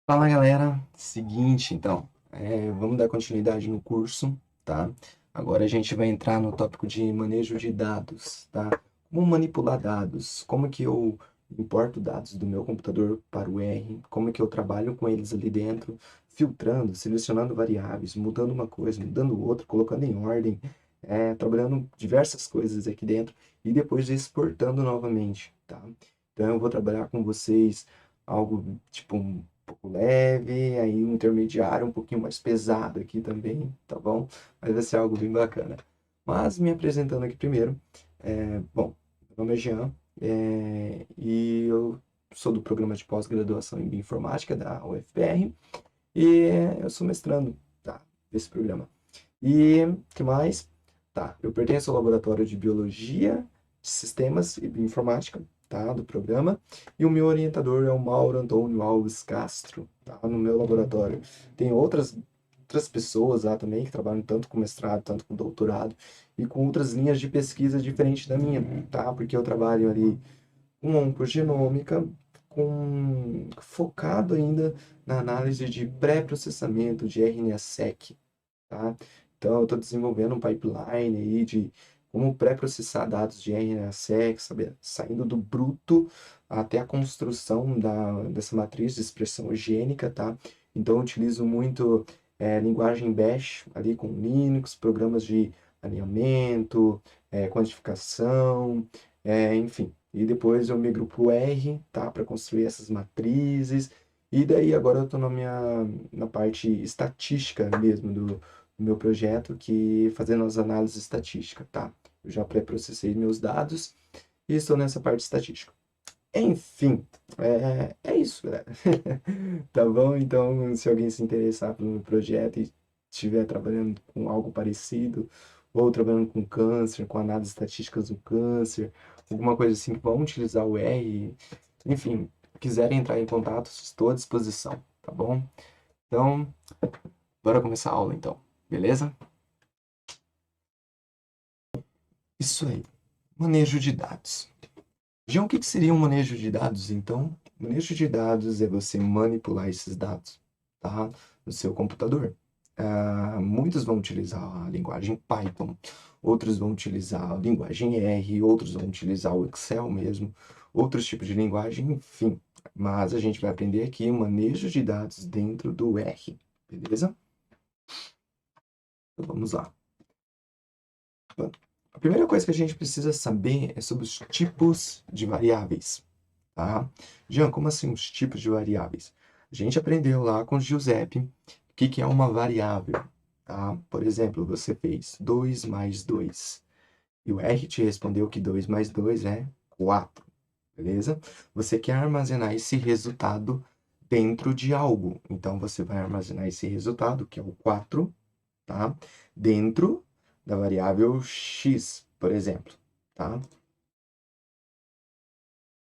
Fala galera, seguinte então, vamos dar continuidade no curso, tá? Agora a gente vai entrar no tópico de manejo de dados, tá? Como manipular dados, como que eu importo dados do meu computador para o R, como que eu trabalho com eles ali dentro, filtrando, selecionando variáveis, mudando uma coisa, mudando outra, colocando em ordem, trabalhando diversas coisas aqui dentro e depois exportando novamente, tá? Então eu vou trabalhar com vocês algo tipo um pouco leve, aí um intermediário um pouquinho mais pesado aqui também, tá bom? Mas vai ser algo bem bacana. Mas me apresentando aqui primeiro, bom, meu nome é Jean, e eu sou do programa de pós-graduação em Bioinformática da UFPR, e eu sou mestrando, tá, desse programa. E que mais? Tá, eu pertenço ao laboratório de Biologia de Sistemas e Bioinformática, tá, do programa, e o meu orientador é o Mauro Antônio Alves Castro, tá, no meu laboratório. Tem outras pessoas lá também que trabalham tanto com mestrado, tanto com doutorado, e com outras linhas de pesquisa diferentes da minha, tá, porque eu trabalho ali com oncogenômica, focado ainda na análise de pré-processamento de RNA-seq, tá? Então, eu estou desenvolvendo um pipeline aí de como pré-processar dados de RNA-seq, sabe? Saindo do bruto até a construção dessa matriz de expressão gênica, tá? Então, eu utilizo muito linguagem Bash ali com Linux, programas de alinhamento, quantificação, enfim. E depois eu migro para o R, tá? Para construir essas matrizes. E daí agora eu estou na parte estatística mesmo do meu projeto, que fazendo as análises estatísticas, tá? Eu já pré-processei meus dados e estou nessa parte estatística. Enfim, é isso, galera. Tá bom? Então, se alguém se interessar pelo meu projeto e estiver trabalhando com algo parecido, ou trabalhando com câncer, com análises estatísticas do câncer, alguma coisa assim que vão utilizar o R, enfim, quiserem entrar em contato, estou à disposição, tá bom? Então, bora começar a aula então, beleza? Isso aí. Manejo de dados. Já o que seria um manejo de dados, então? Manejo de dados é você manipular esses dados, tá? No seu computador. Muitos vão utilizar a linguagem Python, outros vão utilizar a linguagem R, outros vão utilizar o Excel mesmo, outros tipos de linguagem, enfim. Mas a gente vai aprender aqui o manejo de dados dentro do R, beleza? Então vamos lá. A primeira coisa que a gente precisa saber é sobre os tipos de variáveis, tá? Jean, como assim os tipos de variáveis? A gente aprendeu lá com o Giuseppe o que é uma variável, tá? Por exemplo, você fez 2 mais 2 e o R te respondeu que 2 mais 2 é 4, beleza? Você quer armazenar esse resultado dentro de algo, então você vai armazenar esse resultado, que é o 4, tá? Dentro da variável x, por exemplo, tá?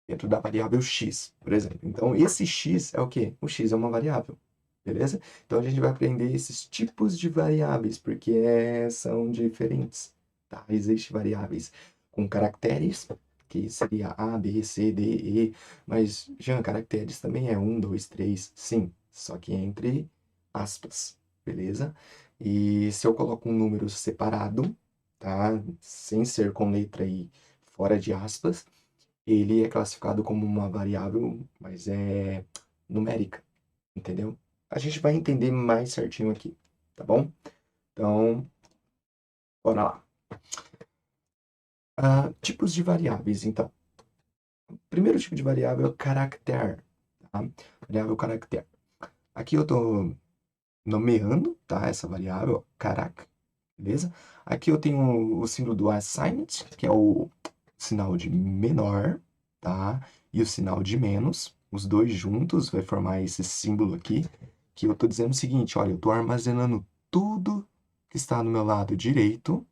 Dentro da variável x, por exemplo. Então, esse x é o quê? O x é uma variável, beleza? Então, a gente vai aprender esses tipos de variáveis, porque são diferentes, tá? Existem variáveis com caracteres, que seria A, B, C, D, E, mas, já caracteres também é um, 2, 3, sim, só que entre aspas, beleza? E se eu coloco um número separado, tá? Sem ser com letra I fora de aspas, ele é classificado como uma variável, mas é numérica, entendeu? A gente vai entender mais certinho aqui, tá bom? Então, bora lá. Tipos de variáveis, então. O primeiro tipo de variável é o caractere, tá? Variável caractere. Aqui eu estou nomeando, tá? Essa variável, carac, beleza? Aqui eu tenho o símbolo do assignment, que é o sinal de menor, tá? E o sinal de menos. Os dois juntos vai formar esse símbolo aqui, que eu estou dizendo o seguinte, olha, eu estou armazenando tudo que está no meu lado direito,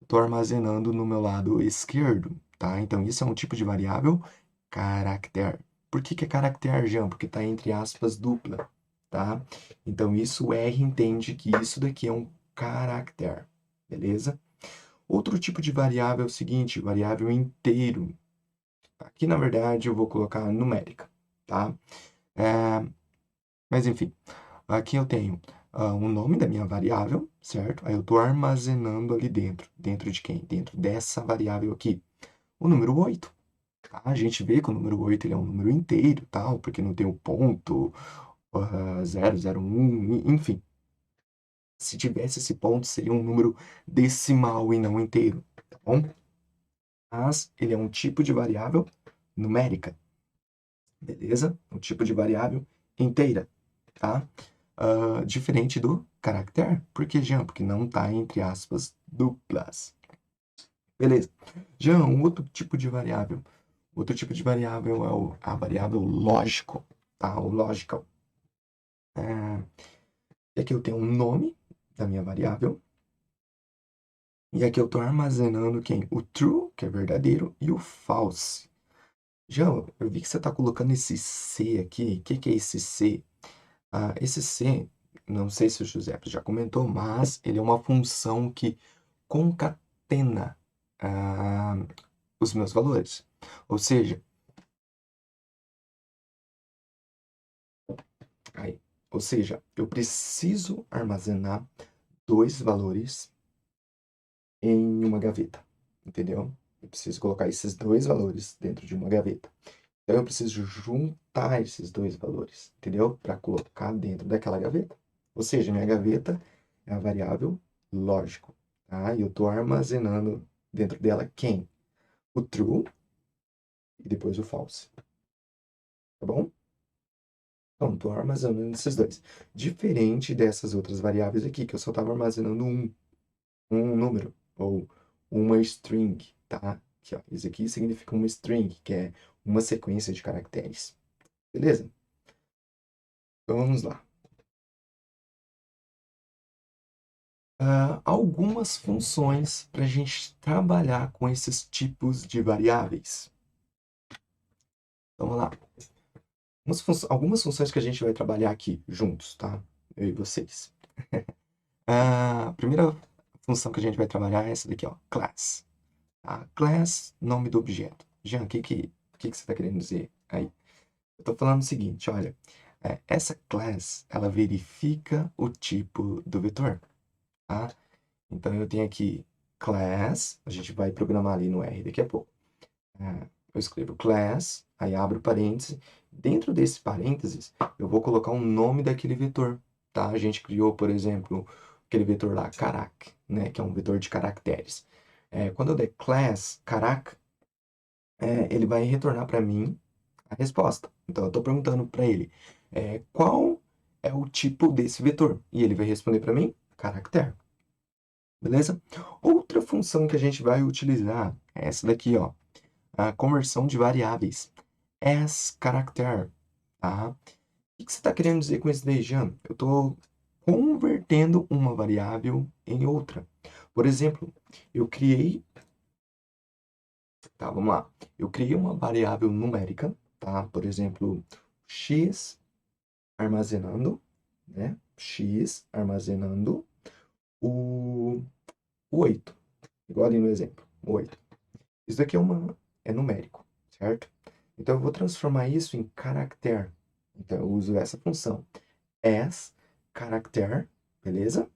estou armazenando no meu lado esquerdo, tá? Então, isso é um tipo de variável caractere. Por que é caractere, Jean? Porque está entre aspas dupla, tá? Então, isso o R entende que isso daqui é um caractere, beleza? Outro tipo de variável é o seguinte, variável inteiro. Aqui, na verdade, eu vou colocar numérica, tá? Mas enfim, aqui eu tenho o nome da minha variável, certo? Aí eu estou armazenando ali dentro. Dentro de quem? Dentro dessa variável aqui. O número 8. Tá? A gente vê que o número 8 ele é um número inteiro, tal, porque não tem o ponto, 001, enfim. Se tivesse esse ponto, seria um número decimal e não inteiro, tá bom? Mas ele é um tipo de variável numérica, beleza? Um tipo de variável inteira, tá? Diferente do caractere. Por que, Jean? Porque não está entre aspas duplas. Beleza. Jean, um outro tipo de variável. Outro tipo de variável é a variável lógico, tá? O logical. E aqui eu tenho um nome da minha variável. E aqui eu estou armazenando quem? O true, que é verdadeiro, e o false. Jean, eu vi que você está colocando esse C aqui. O que é esse C? Esse C, não sei se o Giuseppe já comentou, mas ele é uma função que concatena os meus valores. Ou seja, aí, eu preciso armazenar dois valores em uma gaveta, entendeu? Eu preciso colocar esses dois valores dentro de uma gaveta. Então eu preciso juntar esses dois valores, entendeu? Para colocar dentro daquela gaveta. Ou seja, minha gaveta é a variável lógico, tá? E eu estou armazenando dentro dela quem? O true e depois o false, tá bom? Então, estou armazenando esses dois. Diferente dessas outras variáveis aqui, que eu só estava armazenando um número, ou uma string, tá? Aqui, ó, isso aqui significa uma string, que é uma sequência de caracteres. Beleza? Então, vamos lá. Algumas funções para a gente trabalhar com esses tipos de variáveis. Então, vamos lá. Algumas funções que a gente vai trabalhar aqui juntos, tá? Eu e vocês. A primeira função que a gente vai trabalhar é essa daqui, ó, class. Class, nome do objeto. Jean, o que você está querendo dizer aí? Eu estou falando o seguinte, olha, essa class, ela verifica o tipo do vetor, tá? Então, eu tenho aqui class, a gente vai programar ali no R daqui a pouco. Eu escrevo class, aí abro parênteses. Dentro desse parênteses, eu vou colocar o nome daquele vetor, tá? A gente criou, por exemplo, aquele vetor lá, carac, né? Que é um vetor de caracteres. Quando eu der class carac, ele vai retornar para mim a resposta. Então, eu estou perguntando para ele qual é o tipo desse vetor. E ele vai responder para mim, caractere. Beleza? Outra função que a gente vai utilizar é essa daqui, ó. A conversão de variáveis. As character, tá? O que você está querendo dizer com isso daí, Jean? Eu estou convertendo uma variável em outra. Por exemplo, eu criei... Tá, vamos lá. Eu criei uma variável numérica, tá? Por exemplo, x armazenando, né? X armazenando o 8. Igual ali no exemplo, o 8. Isso daqui é numérico, certo? Então, eu vou transformar isso em caractere. Então, eu uso essa função. As caractere, beleza?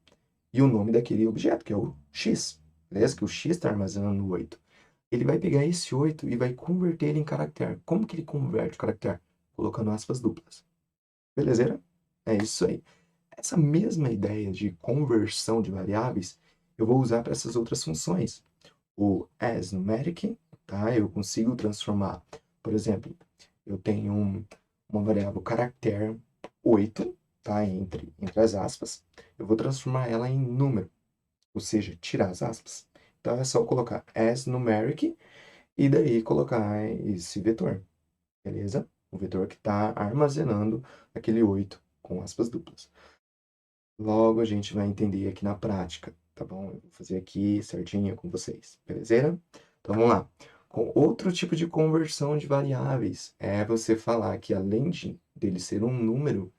E o nome daquele objeto, que é o x, beleza? Que o x está armazenando o 8. Ele vai pegar esse 8 e vai converter ele em caractere. Como que ele converte o caractere? Colocando aspas duplas. Beleza? É isso aí. Essa mesma ideia de conversão de variáveis, eu vou usar para essas outras funções. O as numeric, tá? Eu consigo transformar, por exemplo, eu tenho uma variável caractere 8, tá? Entre as aspas. Eu vou transformar ela em número, ou seja, tirar as aspas. Então é só colocar as numeric e daí colocar esse vetor, beleza? O vetor que está armazenando aquele 8 com aspas duplas. Logo a gente vai entender aqui na prática, tá bom? Eu vou fazer aqui certinho com vocês, beleza? Então vamos lá. Com outro tipo de conversão de variáveis é você falar que além dele ser um número,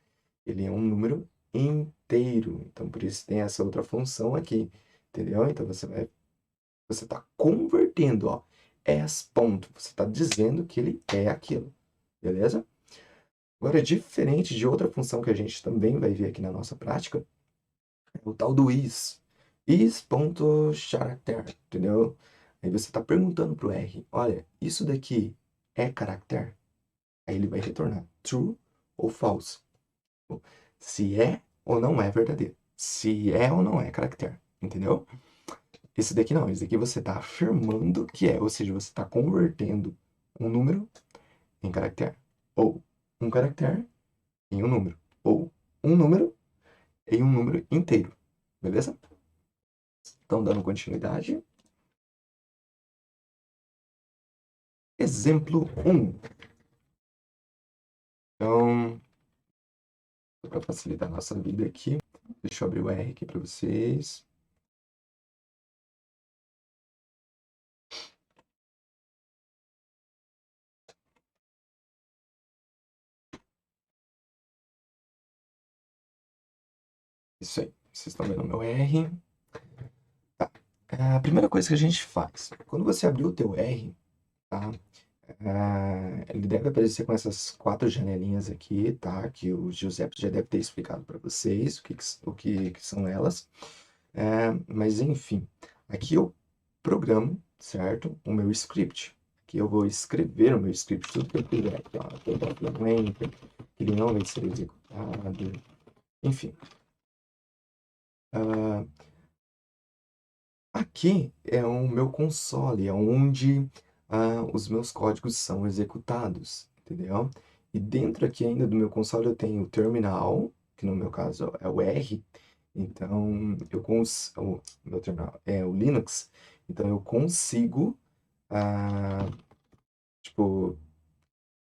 ele é um número inteiro. Então por isso tem essa outra função aqui, entendeu? Então você está convertendo, ó, as ponto, você está dizendo que ele é aquilo, beleza? Agora, diferente de outra função que a gente também vai ver aqui na nossa prática, é o tal do is. Is.character, entendeu? Aí você está perguntando para o R, olha, isso daqui é caractere? Aí ele vai retornar true ou false. Se é ou não é verdadeiro. Se é ou não é caractere, entendeu? Esse daqui não, esse daqui você está afirmando que é, ou seja, você está convertendo um número em caractere. Ou um caractere em um número. Ou um número em um número inteiro. Beleza? Então, dando continuidade. Exemplo 1. Então, para facilitar a nossa vida aqui, deixa eu abrir o R aqui para vocês. Isso aí, vocês estão vendo o meu R. Tá. A primeira coisa que a gente faz, quando você abrir o teu R, tá? Ele deve aparecer com essas 4 janelinhas aqui, tá? Que o Giuseppe já deve ter explicado para vocês o que são elas. Mas enfim, aqui eu programo, certo? O meu script. Aqui eu vou escrever o meu script, tudo que eu quiser. Aqui, ó, que ele não vai ser executado. Enfim. Ah, aqui é o meu console, é onde os meus códigos são executados, entendeu? E dentro aqui ainda do meu console eu tenho o terminal, que no meu caso é o R. Então, o meu terminal é o Linux. Então, eu consigo, ah, tipo,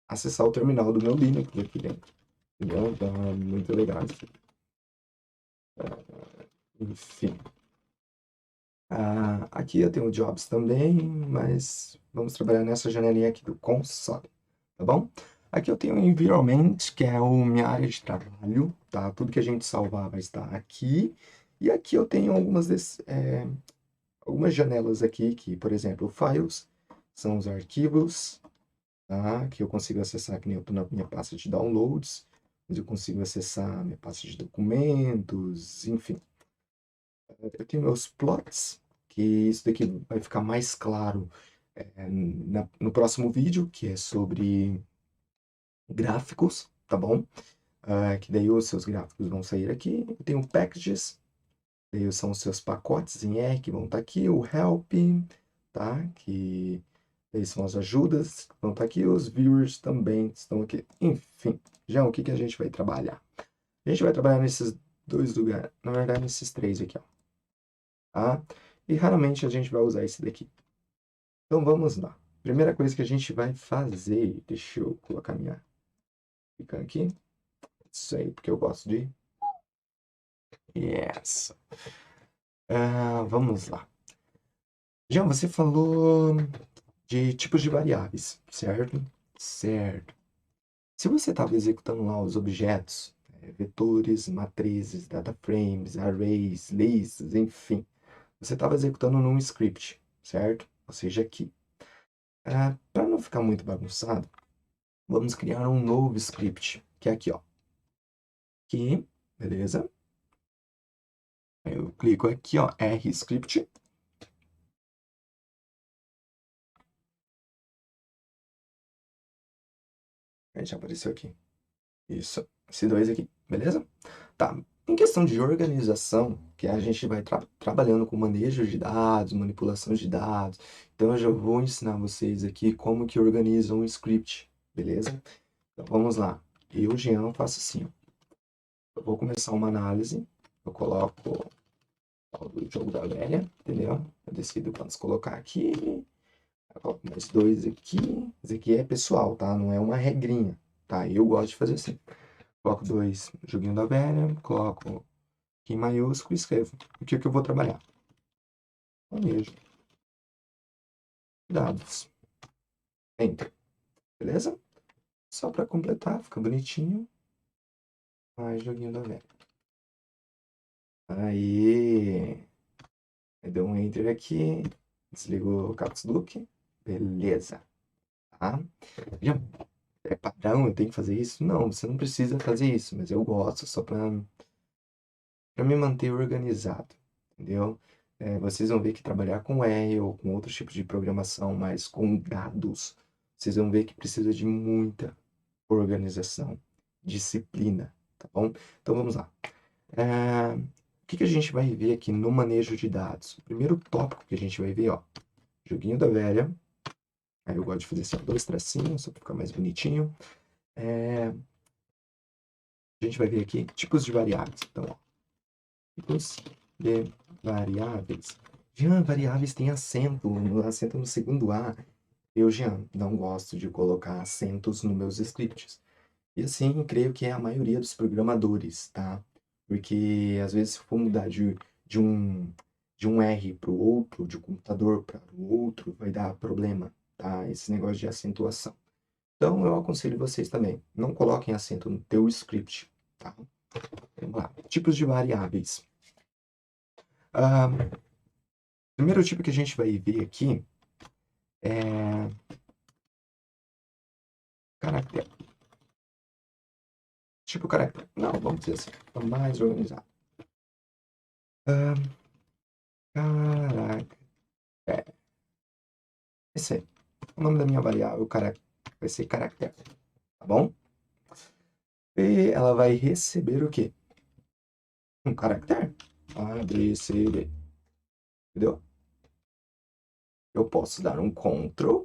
acessar o terminal do meu Linux aqui dentro. Entendeu? Então, é muito legal isso aqui. Enfim. Aqui eu tenho o Jobs também, mas vamos trabalhar nessa janelinha aqui do console, tá bom? Aqui eu tenho o Environment, que é a minha área de trabalho, tá? Tudo que a gente salvar vai estar aqui. E aqui eu tenho algumas janelas aqui, que, por exemplo, Files, são os arquivos, tá? Que eu consigo acessar, que nem eu estou na minha pasta de downloads, mas eu consigo acessar a minha pasta de documentos, enfim. Eu tenho meus plots, que isso daqui vai ficar mais claro no próximo vídeo, que é sobre gráficos, tá bom? Que daí os seus gráficos vão sair aqui. Eu tenho packages, daí são os seus pacotes em R que vão estar aqui, o help, tá? Que daí são as ajudas que vão estar aqui, os viewers também estão aqui. Enfim, já o que que a gente vai trabalhar? A gente vai trabalhar nesses 2 lugares, na verdade nesses 3 aqui, ó. Tá? E raramente a gente vai usar esse daqui. Então vamos lá. Primeira coisa que a gente vai fazer, deixa eu colocar minha fica aqui. Isso aí, porque eu gosto de. Yes. Vamos lá. Já você falou de tipos de variáveis, certo? Certo. Se você estava executando lá os objetos, vetores, matrizes, data frames, arrays, listas, enfim, você estava executando num script, certo? Ou seja, aqui. Para não ficar muito bagunçado, vamos criar um novo script, que é aqui, ó. Aqui, beleza? Eu clico aqui, ó, R script. Aí já apareceu aqui. Isso, esse dois aqui, beleza? Tá. Em questão de organização, que a gente vai trabalhando com manejo de dados, manipulação de dados, então eu já vou ensinar vocês aqui como que organiza um script, beleza? Então vamos lá. Eu, Jean, faço assim, ó. Eu vou começar uma análise, eu coloco o jogo da velha, entendeu? Eu decido quantos colocar aqui, eu coloco mais 2 aqui. Esse aqui é pessoal, tá? Não é uma regrinha, tá? Eu gosto de fazer assim. Coloco 2 joguinho da velha, coloco aqui em maiúsculo e escrevo. O que é que eu vou trabalhar? Manejo. Dados. Enter. Beleza? Só para completar, fica bonitinho. Mais joguinho da velha. Aí. Deu um enter aqui. Desligo o Caps Look. Beleza. Tá? Já é padrão, eu tenho que fazer isso? Não, você não precisa fazer isso, mas eu gosto só para me manter organizado, entendeu? Vocês vão ver que trabalhar com R ou com outros tipos de programação, mas com dados, vocês vão ver que precisa de muita organização, disciplina, tá bom? Então vamos lá. O que a gente vai ver aqui no manejo de dados? O primeiro tópico que a gente vai ver, ó, joguinho da velha. Aí eu gosto de fazer assim, ó, 2 tracinhos, só para ficar mais bonitinho. A gente vai ver aqui tipos de variáveis. Então, ó, tipos de variáveis. Jean, variáveis têm acento no segundo A. Eu, Jean, não gosto de colocar acentos nos meus scripts. E assim, creio que é a maioria dos programadores, tá? Porque às vezes se for mudar de um, de um R para o outro, de um computador para o outro, vai dar problema, tá? Esse negócio de acentuação. Então eu aconselho vocês também, não coloquem acento no teu script, tá? Vamos lá. Tipos de variáveis. Ah, primeiro tipo que a gente vai ver aqui é caractere. Tipo caractere. Não, vamos dizer assim, tá mais organizado. Ah, caractere. Esse aí. O nome da minha variável vai ser caractere, tá bom? E ela vai receber o quê? Um caractere. A, B, C, D. Entendeu? Eu posso dar um Ctrl,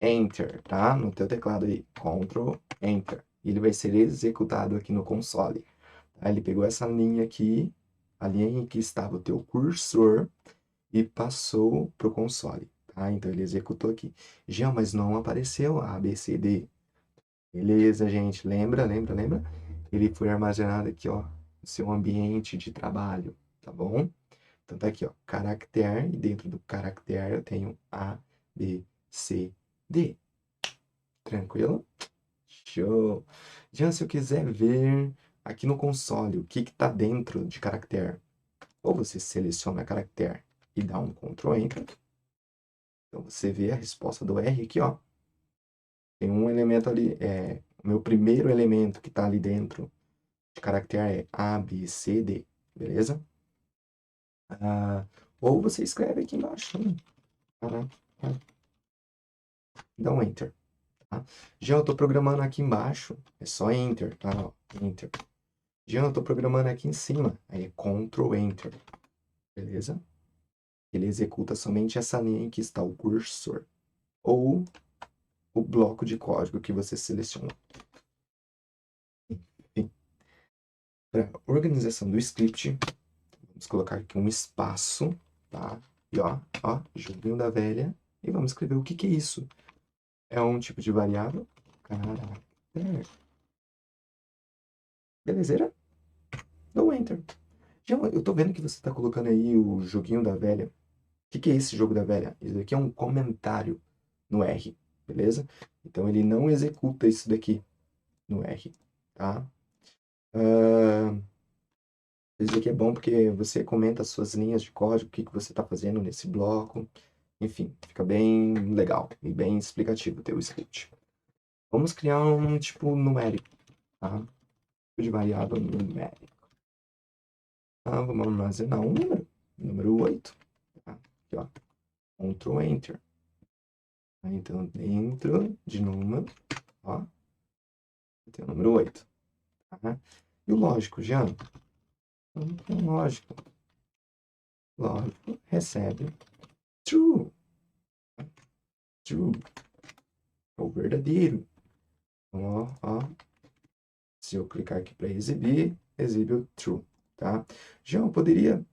Enter, tá? No teu teclado aí. Ctrl, Enter. E ele vai ser executado aqui no console. Tá? Ele pegou essa linha aqui, a linha em que estava o teu cursor, e passou para o console. Tá? Então ele executou aqui. Já, mas não apareceu A, B, C, D. Beleza, gente. Lembra? Ele foi armazenado aqui, ó, no seu ambiente de trabalho, tá bom? Então tá aqui, ó, caractere, e dentro do caractere eu tenho A, B, C, D. Tranquilo? Show! Já se eu quiser ver aqui no console o que está dentro de caractere, ou você seleciona caractere e dá um Ctrl Enter. Então você vê a resposta do R aqui, ó. Tem um elemento ali, o meu primeiro elemento que está ali dentro de caractere é A, B, C, D, beleza? Ou você escreve aqui embaixo, né? Dá um Enter. Tá? Já eu estou programando aqui embaixo, é só Enter, tá? Ó, Enter. Já eu estou programando aqui em cima, aí é Ctrl Enter, beleza? Ele executa somente essa linha em que está o cursor, ou o bloco de código que você selecionou. Enfim, para organização do script, vamos colocar aqui um espaço, tá? E ó, joguinho da velha, e vamos escrever o que que é isso. É um tipo de variável, caractere. Belezeira? Dou Enter. Já, eu tô vendo que você tá colocando aí o joguinho da velha. O que que é esse jogo da velha? Isso daqui é um comentário no R, beleza? Então ele não executa isso daqui no R, tá? Isso daqui é bom porque você comenta as suas linhas de código, o que que você está fazendo nesse bloco. Enfim, fica bem legal e bem explicativo o teu script. Vamos criar um tipo numérico, tá? Tipo de variável numérico. Vamos armazenar um número 8. Tá? Aqui, ó. Ctrl Enter. Então, dentro de número, ó, tem o número 8. Tá? E o lógico, Jean? Lógico. Lógico, recebe true. True. É o verdadeiro. Então, ó. Se eu clicar aqui para exibir, exibe o true, tá? Jean, poderia...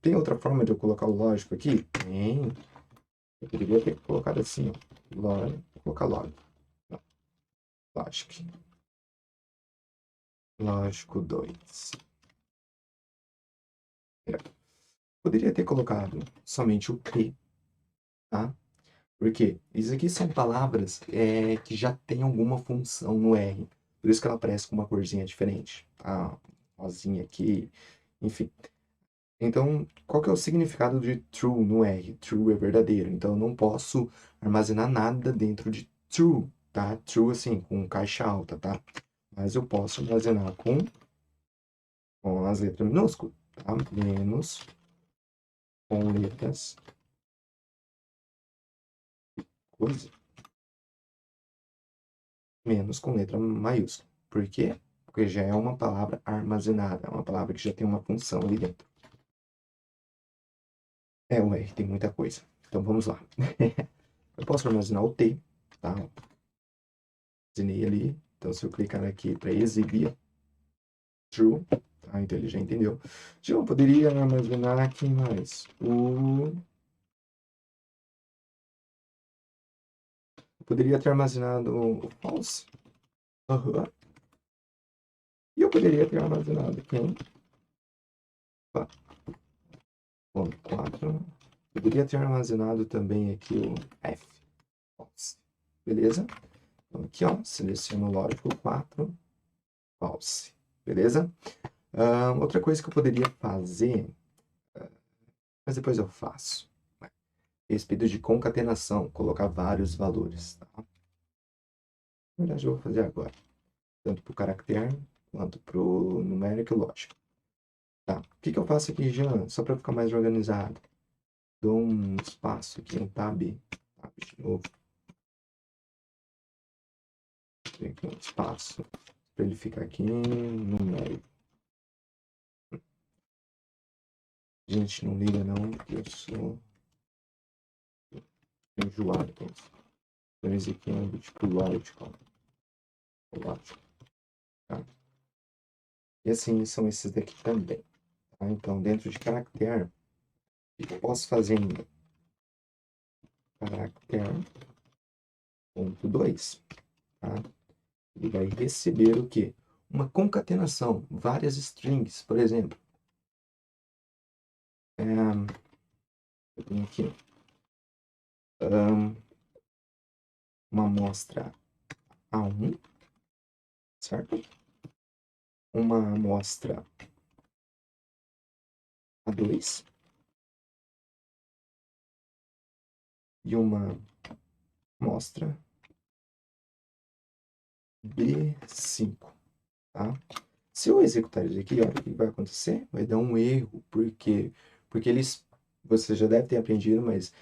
Tem outra forma de eu colocar o lógico aqui? Tem. Eu poderia ter colocado assim, ó. Log, vou colocar log. Não. Logic. Lógico 2. Poderia ter colocado somente o que, tá? Porque isso aqui são palavras que já tem alguma função no R. Por isso que ela aparece com uma corzinha diferente. Tá? Rosinha aqui, enfim. Então, qual que é o significado de true no R? True é verdadeiro. Então, eu não posso armazenar nada dentro de true, tá? True, assim, com caixa alta, tá? Mas eu posso armazenar com as letras minúsculas, tá? Menos com letras coisa, menos com letra maiúscula. Por quê? Porque já é uma palavra armazenada, é uma palavra que já tem uma função ali dentro. Ué, tem muita coisa. Então vamos lá. Eu posso armazenar o T, tá? Armazenei ali. Então se eu clicar aqui para exibir, true, tá? Então ele já entendeu. Já eu poderia armazenar aqui mais eu poderia ter armazenado o false. Uhum. E eu poderia ter armazenado quem? 4. Poderia ter armazenado também aqui o F. False. Beleza? Então aqui, ó, seleciono o lógico 4, false. Beleza? Outra coisa que eu poderia fazer, mas depois eu faço. Respeito de concatenação, colocar vários valores. Tá? Na verdade, eu vou fazer agora. Tanto para o caractere, quanto para o numérico e lógico. Tá? O que eu faço aqui, Jean? Só para ficar mais organizado. Dou um espaço aqui, um tab. Tab de novo. Aqui um espaço. Para ele ficar aqui numérico. Gente, não liga não, porque eu sou enjoado. Então, esse aqui é um tipo lógico. Lógico. Tá? E assim são esses daqui também. Tá? Então, dentro de caractere, o que eu posso fazer ainda? Caractere ponto 2. Tá? Ele vai receber o quê? Uma concatenação, várias strings, por exemplo. Eu tenho aqui uma amostra A1, certo? Uma amostra A2 e uma amostra B5, tá? Se eu executar isso aqui, olha o que vai acontecer? Vai dar um erro, porque você já deve ter aprendido, mas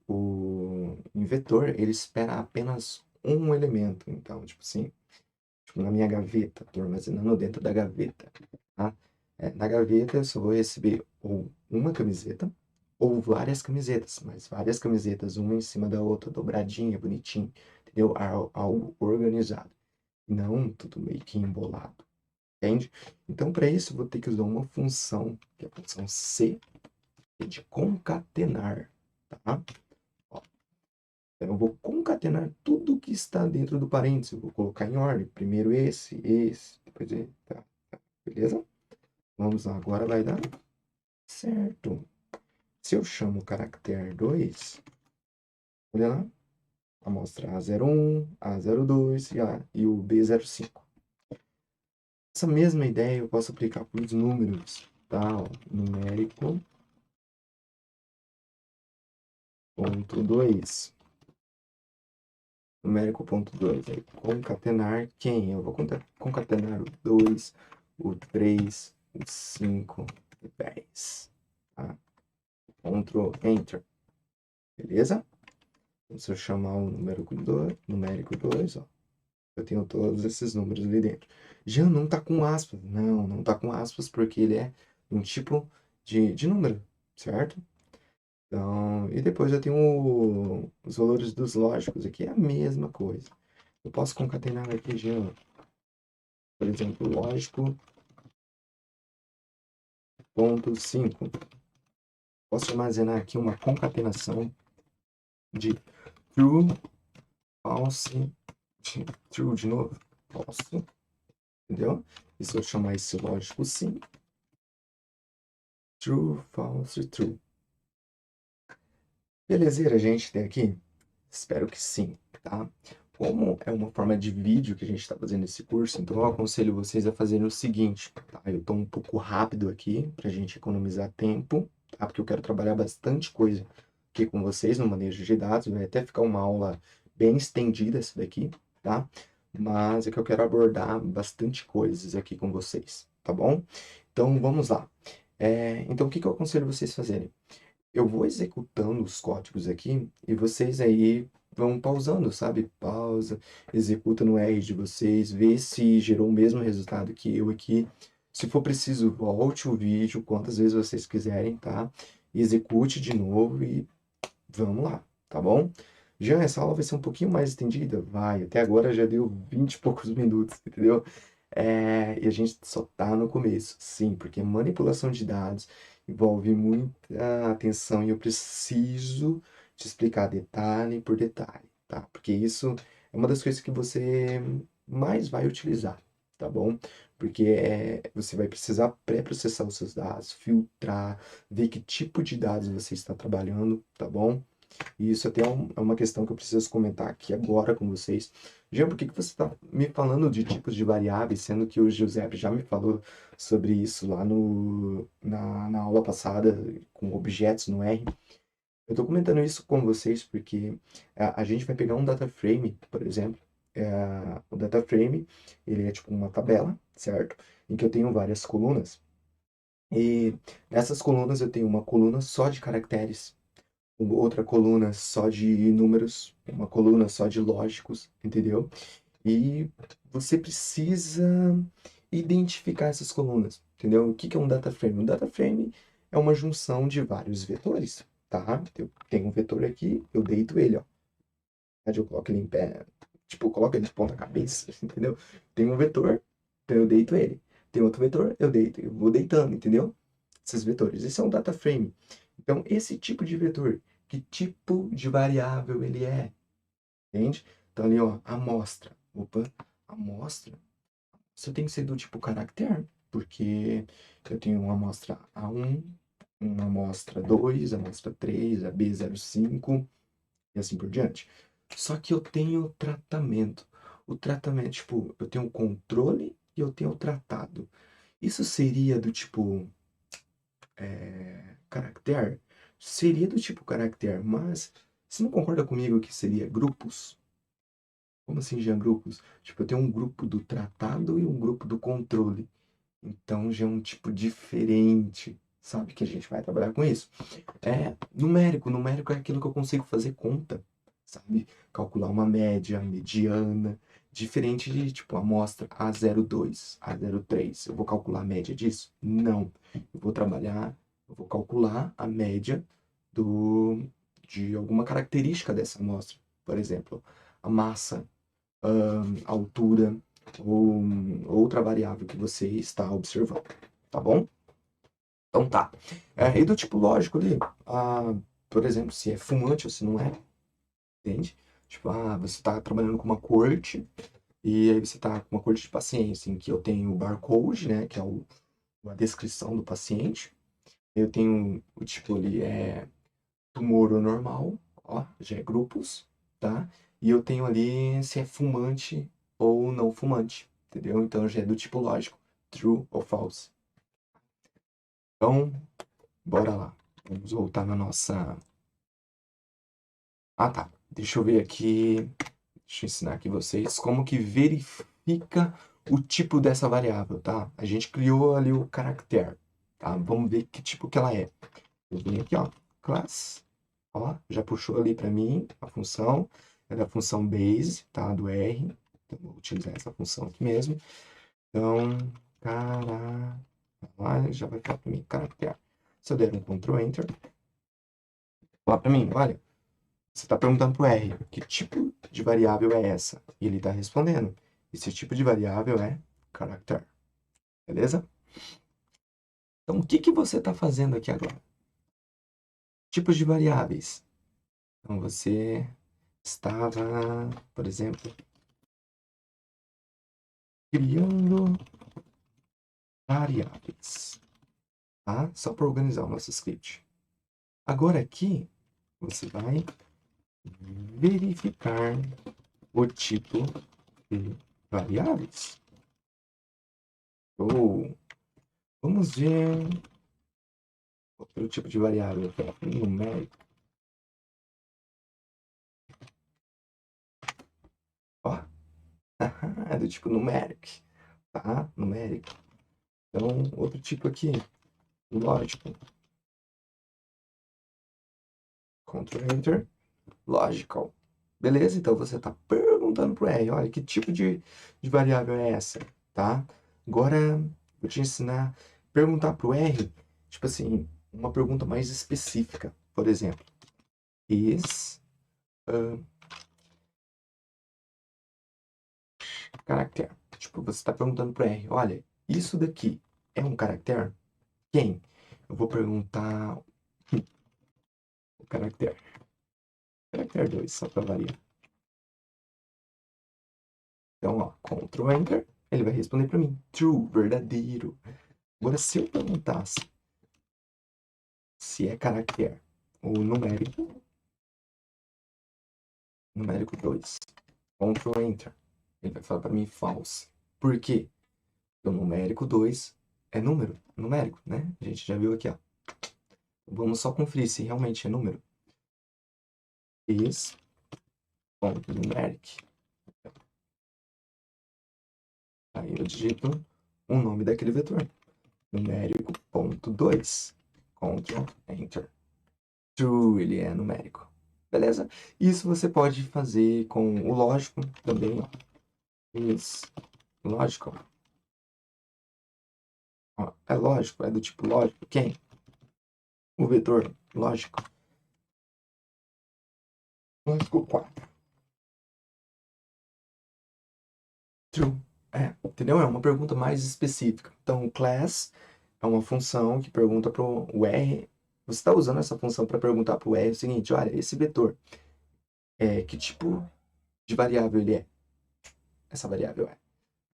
o inventor, ele espera apenas um elemento. Então, tipo assim, tipo, na minha gaveta, estou armazenando dentro da gaveta, tá? Na gaveta eu só vou receber ou uma camiseta ou várias camisetas, mas várias camisetas, uma em cima da outra, dobradinha, bonitinho, entendeu? Algo organizado, não tudo meio que embolado, entende? Então, para isso, eu vou ter que usar uma função, que é a função C, que é de concatenar, tá? Ó, então, eu vou concatenar tudo que está dentro do parênteses, eu vou colocar em ordem, primeiro esse, depois esse, tá? Beleza? Vamos lá, agora vai dar certo. Se eu chamo o caractere 2, olha lá, amostra A01, A02 e o B05. Essa mesma ideia eu posso aplicar para os números, tá? Ó, numérico ponto 2. Numérico ponto 2. Aí, concatenar quem? Eu vou concatenar o 2, o 3, o 5 e 10. Tá? Ctrl Enter. Beleza? Então, se eu chamar o numérico 2, ó, eu tenho todos esses números ali dentro. Já não está com aspas. Não está com aspas porque ele é um tipo de número, certo? Então, e depois eu tenho os valores dos lógicos aqui, é a mesma coisa. Eu posso concatenar aqui já, por exemplo, lógico ponto 5. Posso armazenar aqui uma concatenação de true, false, true de novo, false, entendeu? E se eu chamar esse lógico sim, true, false, true. Belezeira, gente, até aqui? Espero que sim, tá? Como é uma forma de vídeo que a gente está fazendo esse curso, então eu aconselho vocês a fazerem o seguinte, tá? Eu estou um pouco rápido aqui para a gente economizar tempo, tá? Porque eu quero trabalhar bastante coisa aqui com vocês no manejo de dados, vai até ficar uma aula bem estendida essa daqui, tá? Mas é que eu quero abordar bastante coisas aqui com vocês, tá bom? Então vamos lá. Então o que que eu aconselho vocês fazerem? Eu vou executando os códigos aqui e vocês aí vão pausando, sabe? Pausa, executa no R de vocês, vê se gerou o mesmo resultado que eu aqui. Se for preciso, volte o vídeo quantas vezes vocês quiserem, tá? Execute de novo e vamos lá, tá bom? Já essa aula vai ser um pouquinho mais estendida? Vai, até agora já deu 20 e poucos minutos, entendeu? E a gente só tá no começo, sim, porque manipulação de dados envolve muita atenção e eu preciso te explicar detalhe por detalhe, tá? Porque isso é uma das coisas que você mais vai utilizar, tá bom? Porque você vai precisar pré-processar os seus dados, filtrar, ver que tipo de dados você está trabalhando, tá bom? E isso até é uma questão que eu preciso comentar aqui agora com vocês. Jean, por que que você está me falando de tipos de variáveis, sendo que o Giuseppe já me falou sobre isso lá na aula passada, com objetos no R? Eu estou comentando isso com vocês porque a gente vai pegar um data frame, por exemplo. O data frame, ele é tipo uma tabela, certo? Em que eu tenho várias colunas. E nessas colunas eu tenho uma coluna só de caracteres, uma outra coluna só de números, uma coluna só de lógicos, entendeu? E você precisa identificar essas colunas, entendeu? O que que é um data frame? Um data frame é uma junção de vários vetores, tá? Eu tenho um vetor aqui, eu deito ele, ó. Eu coloco ele em pé, tipo, eu coloco ele de ponta cabeça, entendeu? Tem um vetor, então eu deito ele. Tem outro vetor, eu deito, eu vou deitando, entendeu? Esses vetores. Esse é um data frame. Então, esse tipo de vetor, que tipo de variável ele é? Entende? Então, ali, ó, amostra. Opa, amostra. Isso tem que ser do tipo caractere, porque eu tenho uma amostra A1, uma amostra 2, amostra 3, a B05 e assim por diante. Só que eu tenho tratamento. O tratamento, tipo, eu tenho o controle e eu tenho o tratado. Isso seria do tipo caractere? Seria do tipo caractere, mas você não concorda comigo que seria grupos? Como assim, já grupos? Tipo, eu tenho um grupo do tratado e um grupo do controle. Então já é um tipo diferente, sabe? Que a gente vai trabalhar com isso. Numérico. Numérico é aquilo que eu consigo fazer conta, sabe? Calcular uma média, mediana. Diferente de, tipo, amostra A02, A03. Eu vou calcular a média disso? Não. Eu vou calcular a média do, de alguma característica dessa amostra. Por exemplo, a massa, a altura ou outra variável que você está observando, tá bom? Então tá. E do tipo lógico ali, por exemplo, se é fumante ou se não é, entende? Tipo, você está trabalhando com uma corte e aí você está com uma corte de paciência em que eu tenho o barcode, né, que é a descrição do paciente. Eu tenho o tipo ali tumor ou normal, ó, já é grupos, tá? E eu tenho ali se é fumante ou não fumante, entendeu? Então já é do tipo lógico, true ou false. Então, bora lá. Vamos voltar na nossa. Tá. Deixa eu ver aqui. Deixa eu ensinar aqui vocês como que verifica o tipo dessa variável, tá? A gente criou ali o caractere, tá? Vamos ver que tipo que ela é. Eu vim aqui, ó, class, ó, já puxou ali para mim a função, é da função base, tá? Do R. Então, vou utilizar essa função aqui mesmo. Então, já vai ficar para mim caractere. Se eu der um Ctrl Enter, lá para mim, olha, você está perguntando para o R, que tipo de variável é essa? E ele está respondendo, esse tipo de variável é character, beleza? Então, o que que você está fazendo aqui agora? Tipos de variáveis. Então, você estava, por exemplo, criando variáveis, tá? Só para organizar o nosso script. Agora aqui, você vai verificar o tipo de variáveis. Ou vamos ver outro tipo de variável, que é numérico. é do tipo numeric, tá? Numérico. Então, outro tipo aqui, lógico. Ctrl Enter, logical. Beleza? Então você está perguntando pro R, olha, que tipo de variável é essa, tá? Agora, vou te ensinar a perguntar pro R, tipo assim, uma pergunta mais específica. Por exemplo, is character. Tipo, você está perguntando pro R, olha, isso daqui é um caractere? Quem? Eu vou perguntar o caractere. Caractere 2, só para variar. Então, ó, Ctrl Enter, ele vai responder para mim. True, verdadeiro. Agora, se eu perguntasse se é caractere ou numérico 2, Ctrl Enter, ele vai falar para mim false. Por quê? Porque o numérico 2 é número, numérico, né? A gente já viu aqui, ó. Vamos só conferir se realmente é número. Is, numeric. Aí eu digito o nome daquele vetor. Numérico, ponto 2. Ctrl, Enter. True, ele é numérico. Beleza? Isso você pode fazer com o lógico também, ó. Is logical. Ó, é lógico, é do tipo lógico. Quem? O vetor lógico. Lógico 4. True. É, entendeu? É uma pergunta mais específica. Então, class é uma função que pergunta para o R. Você está usando essa função para perguntar para o R o seguinte: olha, esse vetor, que tipo de variável ele é? Essa variável é.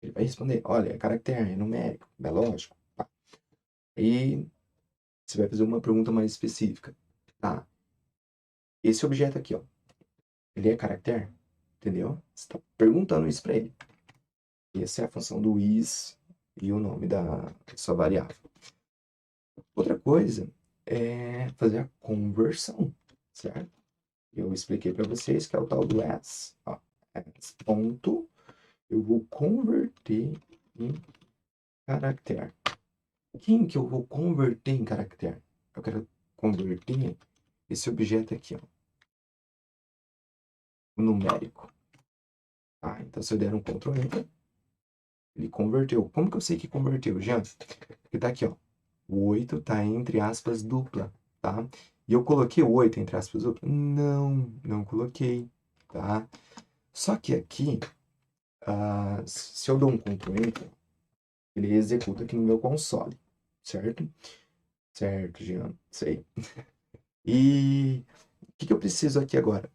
Ele vai responder: olha, é caractere, é numérico, é lógico. Tá. E você vai fazer uma pergunta mais específica. Tá? Esse objeto aqui, ó, ele é caractere? Entendeu? Você está perguntando isso para ele. Essa é a função do is e o nome da sua variável. Outra coisa é fazer a conversão, certo? Eu expliquei para vocês que é o tal do as. Ó, as ponto, eu vou converter em caractere. Quem que eu vou converter em caractere? Eu quero converter esse objeto aqui, ó, o numérico. Tá? Então, se eu der um Ctrl Enter, ele converteu. Como que eu sei que converteu, Jean? Porque tá aqui, ó. O 8 tá entre aspas dupla, tá? E eu coloquei o 8 entre aspas dupla? Não coloquei, tá? Só que aqui, se eu dou um Ctrl Enter, ele executa aqui no meu console, certo? Certo, Jean, sei. E o que eu preciso aqui agora?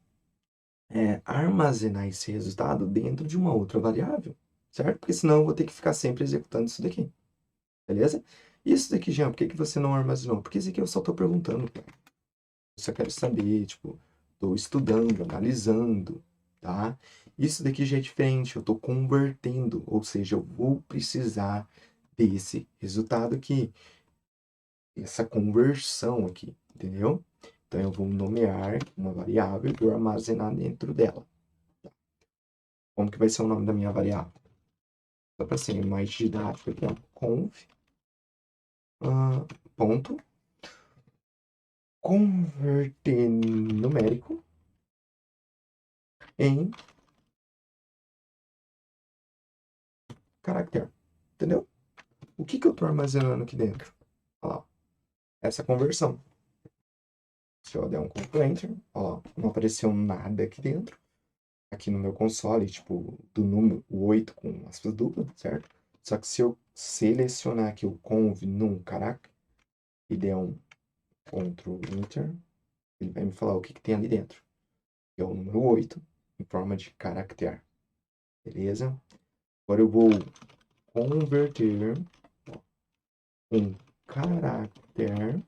É armazenar esse resultado dentro de uma outra variável, certo? Porque senão eu vou ter que ficar sempre executando isso daqui, beleza? Isso daqui, Jean, por que você não armazenou? Porque isso aqui eu só estou perguntando, cara. Eu só quero saber, tipo, estou estudando, analisando, tá? Isso daqui já é diferente, eu estou convertendo, ou seja, eu vou precisar desse resultado aqui, essa conversão aqui, entendeu? Então, eu vou nomear uma variável e vou armazenar dentro dela. Como que vai ser o nome da minha variável? Só para ser mais didático aqui, ó. Conv, ponto, converter numérico em caractere. Entendeu? O que eu estou armazenando aqui dentro? Olha lá, essa conversão. Se eu der um Ctrl Enter, ó, não apareceu nada aqui dentro. Aqui no meu console, tipo, do número 8 com aspas duplas, certo? Só que se eu selecionar aqui o conv num caraca e der um Ctrl Enter, ele vai me falar o que tem ali dentro. Que é o número 8 em forma de caractere. Beleza? Agora eu vou converter um caractere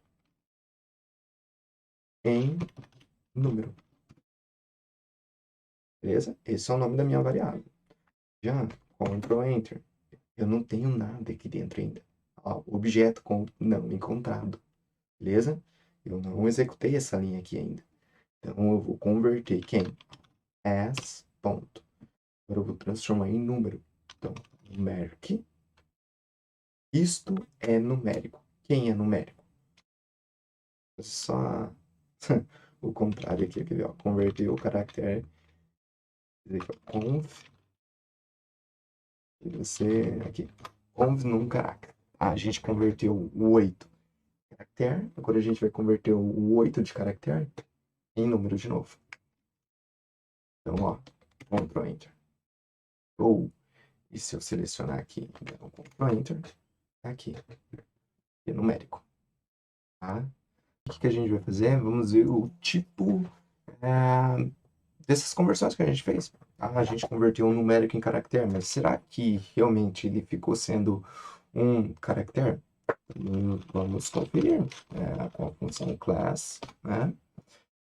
em número. Beleza? Esse é o nome da minha variável. Já, Ctrl Enter. Eu não tenho nada aqui dentro ainda. Ó, objeto com não encontrado. Beleza? Eu não executei essa linha aqui ainda. Então eu vou converter quem? As, ponto. Agora eu vou transformar em número. Então, numeric. Isto é numérico. Quem é numérico? Só o contrário aqui, quer ver? Ó, converter o caractere. Quer dizer, conv. E você aqui. Conv num caractere. Ah, a gente converteu o 8 em caractere. Agora a gente vai converter o 8 de caractere em número de novo. Então, ó, Ctrl Enter. Ou, e se eu selecionar aqui, então, Ctrl Enter, tá aqui, é numérico, tá? O que a gente vai fazer? Vamos ver o tipo dessas conversões que a gente fez. A gente converteu um numérico em caractere, mas será que realmente ele ficou sendo um caractere? Vamos conferir com a função class, né?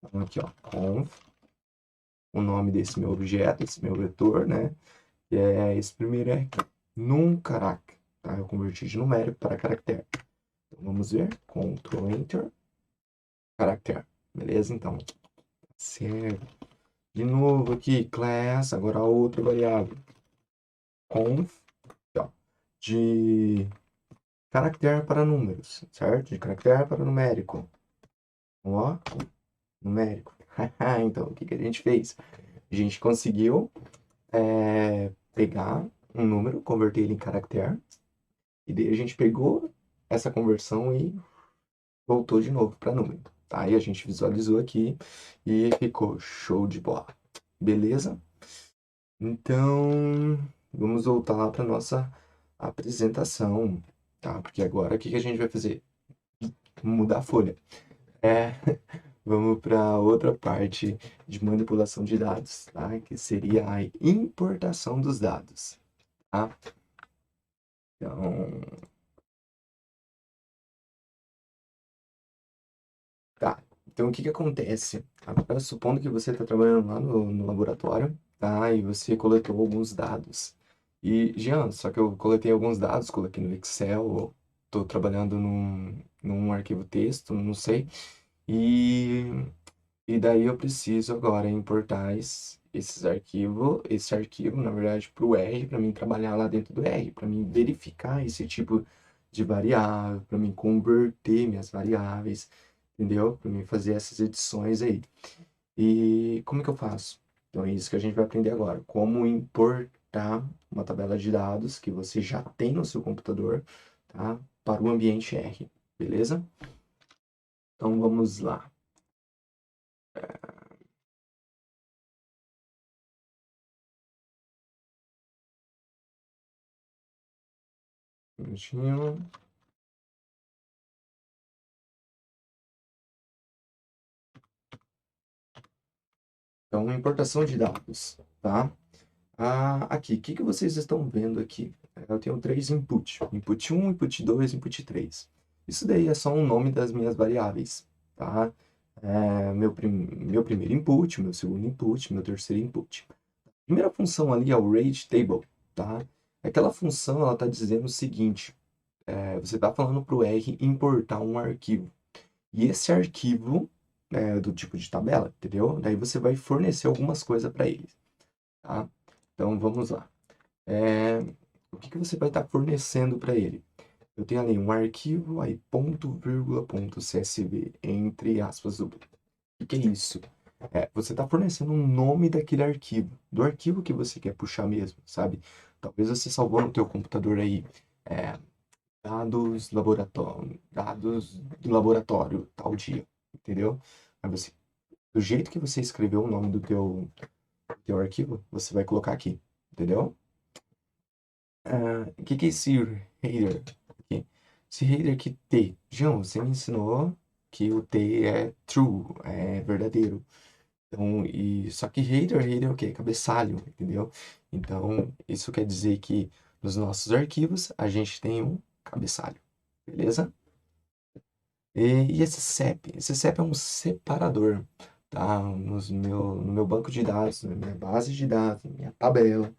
Então, aqui, ó, conv, o nome desse meu objeto, esse meu vetor, né? Que é esse primeiro aqui, num caractere, tá? Eu converti de numérico para caractere. Então, vamos ver, Ctrl Enter, caractere, beleza? Então, certo. De novo aqui, class, agora a outra variável, conv, ó, de caractere para números, certo? De caractere para numérico. Ó, numérico. Então, o que a gente fez? A gente conseguiu pegar um número, converter ele em caractere, e daí a gente pegou essa conversão e voltou de novo para número. Tá? E a gente visualizou aqui e ficou show de bola. Beleza? Então, vamos voltar lá para nossa apresentação, tá? Porque agora o que a gente vai fazer? Mudar a folha. Vamos para outra parte de manipulação de dados, tá? Que seria a importação dos dados, tá? Então, tá. Então, o que acontece? Agora, supondo que você está trabalhando lá no laboratório, tá? E você coletou alguns dados. E, Jean, só que eu coletei alguns dados, coloquei no Excel, estou trabalhando num arquivo texto, não sei. E, e daí eu preciso agora importar esse arquivo, na verdade, para o R, para mim trabalhar lá dentro do R, para mim verificar esse tipo de variável, para mim converter minhas variáveis, entendeu? Para mim fazer essas edições aí. E como é que eu faço? Então é isso que a gente vai aprender agora. Como importar uma tabela de dados que você já tem no seu computador, tá? Para o ambiente R, beleza? Então vamos lá. Um minutinho. Então, importação de dados, tá? Aqui, o que vocês estão vendo aqui? Eu tenho três inputs. Input 1, input 2, input 3. Isso daí é só um nome das minhas variáveis, tá? Meu primeiro input, meu segundo input, meu terceiro input. A primeira função ali é o rate table, tá? Aquela função, ela está dizendo o seguinte. Você está falando para o R importar um arquivo. E esse arquivo é do tipo de tabela, entendeu? Daí você vai fornecer algumas coisas para ele, tá? Então, vamos lá. O que você vai estar fornecendo para ele? Eu tenho ali um arquivo, aí ponto, vírgula, ponto, CSV, entre aspas, duplo. O que é isso? Você está fornecendo um nome daquele arquivo, do arquivo que você quer puxar mesmo, sabe? Talvez você salvou no teu computador aí, dados do laboratório, tal dia, entendeu? Aí você, do jeito que você escreveu o nome do teu arquivo, você vai colocar aqui, entendeu? O que é esse header aqui? Esse header aqui, T. João, você me ensinou que o T é true, é verdadeiro. Então, só que header é o quê? Cabeçalho, entendeu? Então, isso quer dizer que nos nossos arquivos a gente tem um cabeçalho, beleza? E esse CEP? Esse CEP é um separador, tá? No meu banco de dados, na minha base de dados, na minha tabela.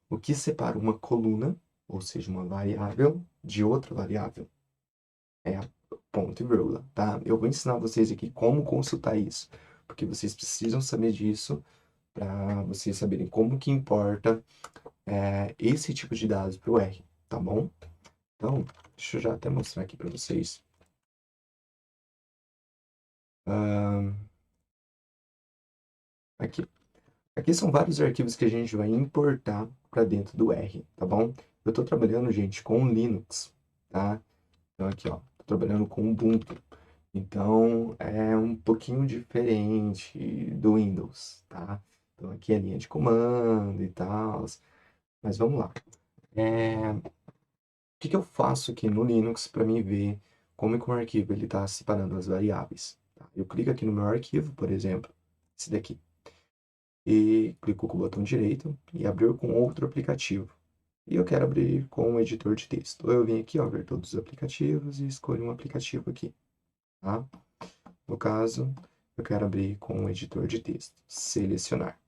O que separa uma coluna, ou seja, uma variável, de outra variável? É a ponto e vírgula, tá? Eu vou ensinar vocês aqui como consultar isso, porque vocês precisam saber disso para vocês saberem como que importa esse tipo de dados para o R, tá bom? Então, deixa eu já até mostrar aqui para vocês. Aqui. Aqui são vários arquivos que a gente vai importar para dentro do R, tá bom? Eu estou trabalhando, gente, com Linux, tá? Então aqui, ó, tô trabalhando com Ubuntu. Então é um pouquinho diferente do Windows, tá? Então aqui é linha de comando e tal. Mas vamos lá. O que eu faço aqui no Linux para mim ver como é que um arquivo ele está separando as variáveis? Tá? Eu clico aqui no meu arquivo, por exemplo, esse daqui, e clico com o botão direito e abrir com outro aplicativo. E eu quero abrir com o editor de texto. Ou eu venho aqui, ó, ver todos os aplicativos e escolho um aplicativo aqui, tá? No caso, eu quero abrir com o editor de texto. Selecionar.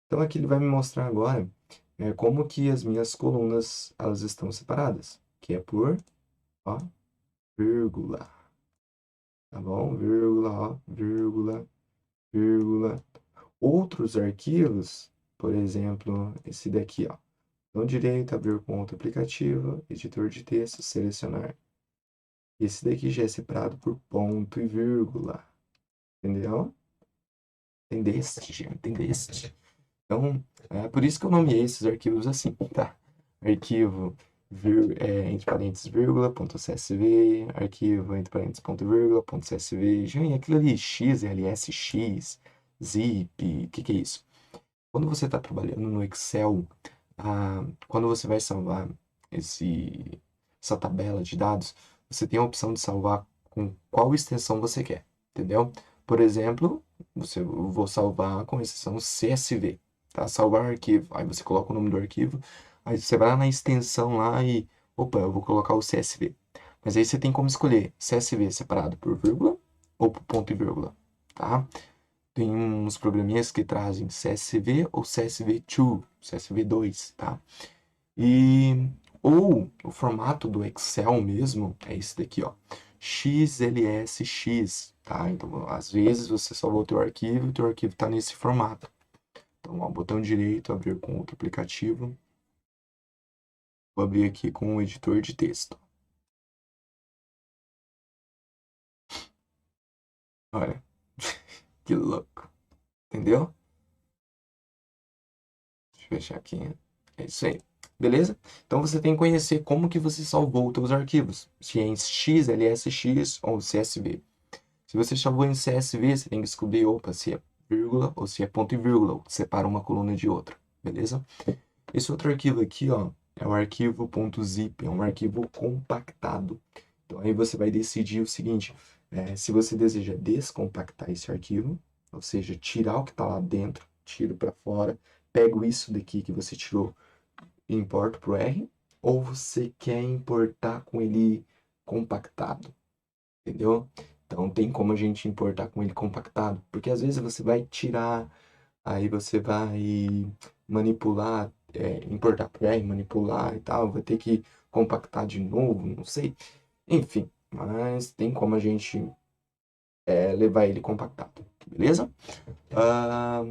Então aqui ele vai me mostrar agora como que as minhas colunas elas estão separadas, que é por, ó, vírgula, tá bom? Vírgula, ó, vírgula, vírgula. Outros arquivos, por exemplo, esse daqui, ó. Botão direito, abrir com outro aplicativo, editor de texto, selecionar. Esse daqui já é separado por ponto e vírgula, entendeu? Entendeste, gente? Entendeste? Então, é por isso que eu nomeei esses arquivos assim, tá? Arquivo entre parênteses, vírgula, ponto .csv, arquivo entre parênteses, ponto vírgula, ponto .csv, gente, aquilo ali, XLSX, zip, o que é isso? Quando você está trabalhando no Excel, quando você vai salvar essa tabela de dados, você tem a opção de salvar com qual extensão você quer, entendeu? Por exemplo, eu vou salvar com a extensão CSV, tá? Salvar arquivo, aí você coloca o nome do arquivo, aí você vai lá na extensão lá e, opa, eu vou colocar o CSV. Mas aí você tem como escolher CSV separado por vírgula ou por ponto e vírgula, tá? Tem uns programinhas que trazem CSV ou CSV2, CSV2, tá? Ou o formato do Excel mesmo é esse daqui, ó, XLSX, tá? Então, às vezes você salvou o teu arquivo e o teu arquivo está nesse formato. Então, ó, botão direito, abrir com outro aplicativo. Vou abrir aqui com o editor de texto. Olha, que louco. Entendeu? Deixa eu fechar aqui. É isso aí. Beleza? Então você tem que conhecer como que você salvou os seus arquivos. Se é em XLSX ou CSV. Se você salvou em CSV, você tem que descobrir, opa, se é vírgula ou se é ponto e vírgula. Separa uma coluna de outra. Beleza? Esse outro arquivo aqui, ó, é o arquivo .zip. É um arquivo compactado. Então aí você vai decidir o seguinte. Se você deseja descompactar esse arquivo, ou seja, tirar o que está lá dentro, tiro para fora, pego isso daqui que você tirou e importo para o R, ou você quer importar com ele compactado, entendeu? Então tem como a gente importar com ele compactado, porque às vezes você vai tirar, aí você vai manipular, importar para o R, manipular e tal, vai ter que compactar de novo, não sei. Enfim, mas tem como a gente levar ele compactado, beleza? Ah,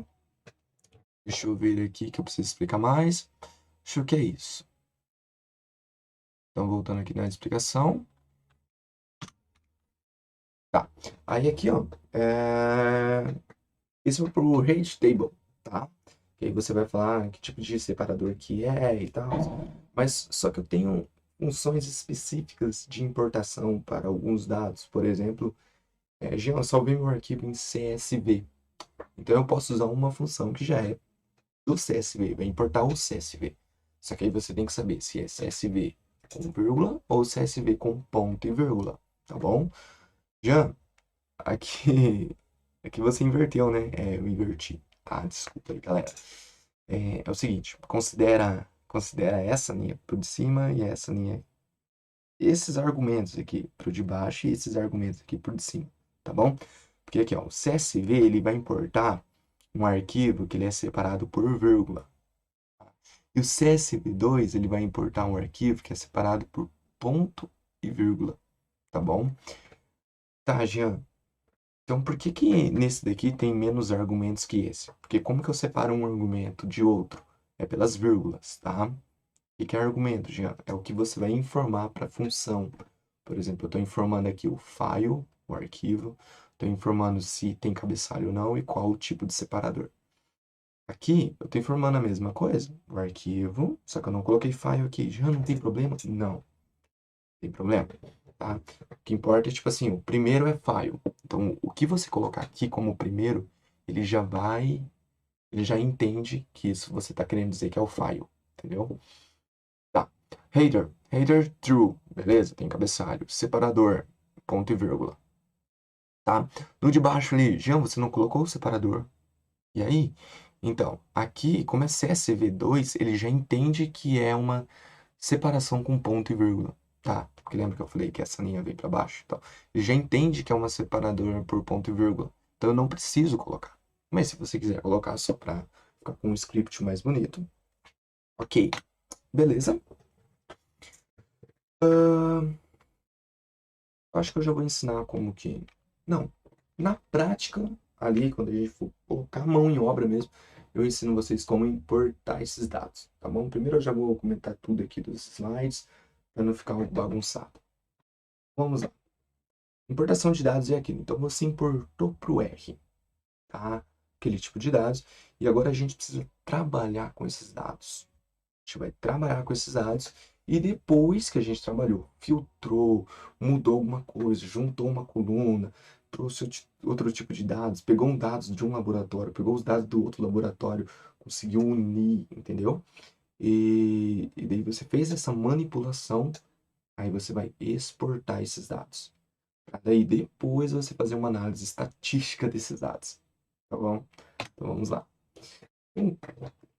deixa eu ver aqui que eu preciso explicar mais. Acho que é isso. Então, voltando aqui na explicação. Tá. Aí aqui, ó, isso é pro Rate Table, tá? Que aí você vai falar que tipo de separador que é e tal. Mas só que eu tenho funções específicas de importação para alguns dados. Por exemplo, Jean, eu salvei meu arquivo em CSV. Então eu posso usar uma função que já é do CSV, vai importar o CSV. Só que aí você tem que saber se é CSV com vírgula ou CSV com ponto e vírgula, tá bom? Jean, aqui você inverteu, né? Eu inverti, tá? Desculpa aí, galera. É o seguinte, considera essa linha pro de cima e essa linha, esses argumentos aqui pro de baixo e esses argumentos aqui pro de cima, tá bom? Porque aqui, ó, o CSV ele vai importar um arquivo que ele é separado por vírgula. E o CSV2 ele vai importar um arquivo que é separado por ponto e vírgula, tá bom? Tá, Jean. Então, por que que nesse daqui tem menos argumentos que esse? Porque como que eu separo um argumento de outro? é pelas vírgulas, tá? O que é argumento, Jean? É o que você vai informar para a função. Por exemplo, eu estou informando aqui o file, o arquivo, estou informando se tem cabeçalho ou não e qual o tipo de separador. Aqui, eu estou informando a mesma coisa, o arquivo, só que eu não coloquei file aqui. Já não tem problema? Não, tem problema, tá? O que importa é, tipo assim, o primeiro é file. Então, o que você colocar aqui como primeiro, ele ele já entende que isso você está querendo dizer que é o file, entendeu? Tá. Header true, beleza? Tem cabeçalho. Separador, ponto e vírgula, tá? No de baixo ali, Jean, você não colocou o separador. E aí? Então, aqui, como é CSV2, ele já entende que é uma separação com ponto e vírgula, tá? Porque lembra que eu falei que essa linha vem para baixo? Então, ele já entende que é uma separadora por ponto e vírgula. Então, eu não preciso colocar. Mas se você quiser colocar só para ficar com um script mais bonito, ok. Beleza? Acho que eu já vou ensinar como que... Não, na prática, ali, quando a gente for colocar a mão em obra mesmo, eu ensino vocês como importar esses dados, tá bom? Primeiro eu já vou comentar tudo aqui dos slides, para não ficar bagunçado. Vamos lá. Importação de dados é aquilo. Então, você importou para o R, tá? Aquele tipo de dados. E agora a gente precisa trabalhar com esses dados. A gente vai trabalhar com esses dados e depois que a gente trabalhou, filtrou, mudou alguma coisa, juntou uma coluna, trouxe outro tipo de dados, pegou um dados de um laboratório, pegou os dados do outro laboratório, conseguiu unir, entendeu? E daí você fez essa manipulação, aí você vai exportar esses dados. Para daí depois você fazer uma análise estatística desses dados, tá bom? Então vamos lá.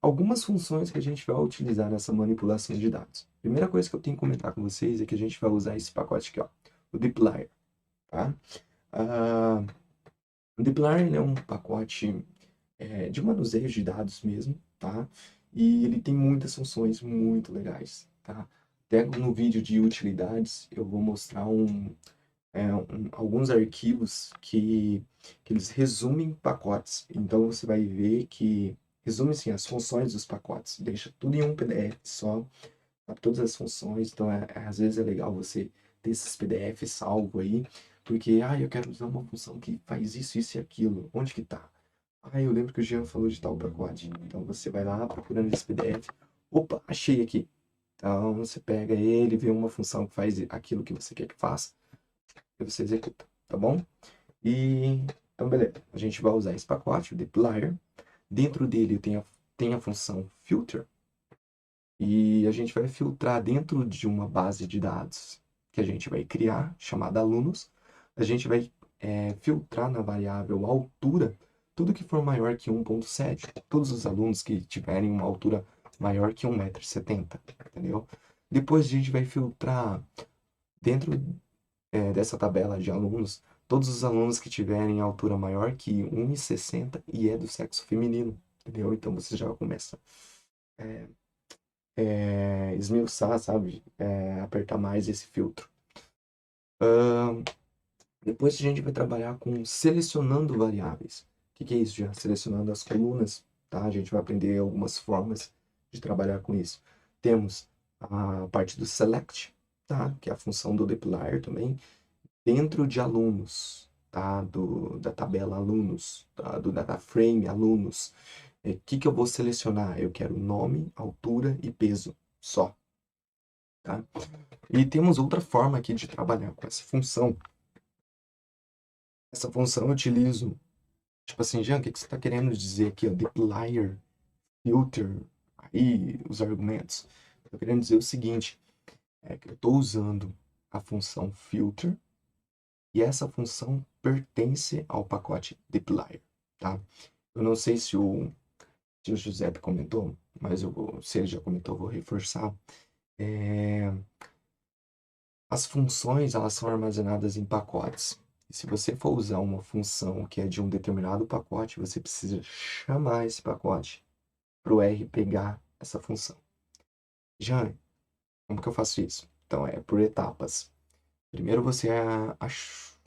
Algumas funções que a gente vai utilizar nessa manipulação de dados. Primeira coisa que eu tenho que comentar com vocês é que a gente vai usar esse pacote aqui, ó, o dplyr, tá? O dplyr é um pacote de manuseio de dados mesmo, tá? E ele tem muitas funções muito legais, tá? Até no vídeo de utilidades eu vou mostrar alguns arquivos que eles resumem pacotes. Então você vai ver que resume assim, as funções dos pacotes, deixa tudo em um PDF só, tá? Todas as funções. Então às vezes é legal você ter esses PDFs salvo aí, porque eu quero usar uma função que faz isso e aquilo. Onde que tá? Eu lembro que o Jean falou de tal pacote. Então você vai lá procurando esse PDF. Opa, achei aqui. Então você pega ele, vê uma função que faz aquilo que você quer que faça e você executa, tá bom? Então, beleza. A gente vai usar esse pacote, o dplyr. Dentro dele tem a função filter. E a gente vai filtrar dentro de uma base de dados que a gente vai criar, chamada alunos. A gente vai filtrar na variável altura tudo que for maior que 1,7. Todos os alunos que tiverem uma altura maior que 1,70 m, entendeu? Depois a gente vai filtrar dentro dessa tabela de alunos, todos os alunos que tiverem altura maior que 1,60 e é do sexo feminino, entendeu? Então você já começa esmiuçar, sabe? Apertar mais esse filtro. Depois a gente vai trabalhar com selecionando variáveis. O que é isso? Já selecionando as colunas, tá? A gente vai aprender algumas formas de trabalhar com isso. Temos a parte do select, tá? Que é a função do dplyr também, dentro de alunos, tá? Da tabela alunos, tá? Do data frame alunos. O que eu vou selecionar? Eu quero nome, altura e peso, só, tá? E temos outra forma aqui de trabalhar com essa função. Essa função eu utilizo, tipo assim, Jean, o que você está querendo dizer aqui, ó? Dplyr, filter, aí os argumentos. Estou querendo dizer o seguinte, é que eu estou usando a função filter e essa função pertence ao pacote dplyr, tá? Eu não sei se o Giuseppe comentou, mas se ele já comentou, eu vou reforçar. As funções, elas são armazenadas em pacotes. E se você for usar uma função que é de um determinado pacote, você precisa chamar esse pacote para o R pegar essa função. Já, como que eu faço isso? Então, é por etapas. Primeiro você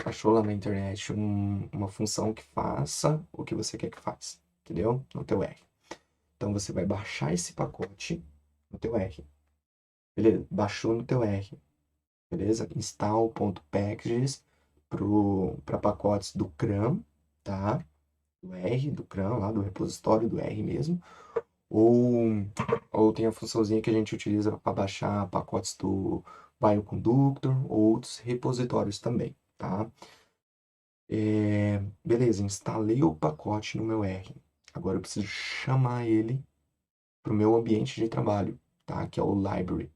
achou lá na internet uma função que faça o que você quer que faça, entendeu? No teu R. Então você vai baixar esse pacote no teu R. Beleza? Baixou no teu R. Beleza? Install.packages para pacotes do CRAN, tá? Do R, do CRAN, lá do repositório do R mesmo. Ou tem a funçãozinha que a gente utiliza para baixar pacotes do Bioconductor ou outros repositórios também, tá? Beleza, instalei o pacote no meu R. Agora eu preciso chamar ele para o meu ambiente de trabalho, tá? Que é o library.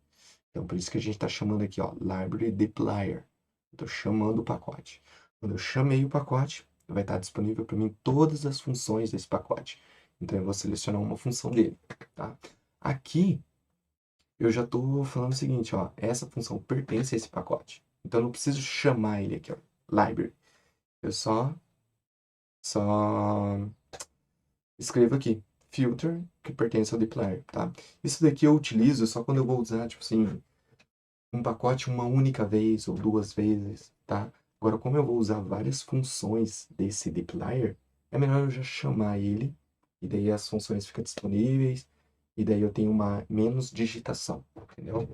Então, por isso que a gente está chamando aqui, ó, library deployer. Estou chamando o pacote. Quando eu chamei o pacote, vai estar disponível para mim todas as funções desse pacote. Então, eu vou selecionar uma função dele, tá? Aqui, eu já estou falando o seguinte, ó, essa função pertence a esse pacote. Então, eu não preciso chamar ele aqui, ó, library. Eu só escrevo aqui, filter, que pertence ao deployer, tá? Isso daqui eu utilizo só quando eu vou usar, tipo assim, um pacote uma única vez ou duas vezes, tá? Agora, como eu vou usar várias funções desse deployer, é melhor eu já chamar ele, e daí as funções ficam disponíveis, e daí eu tenho uma menos digitação, entendeu?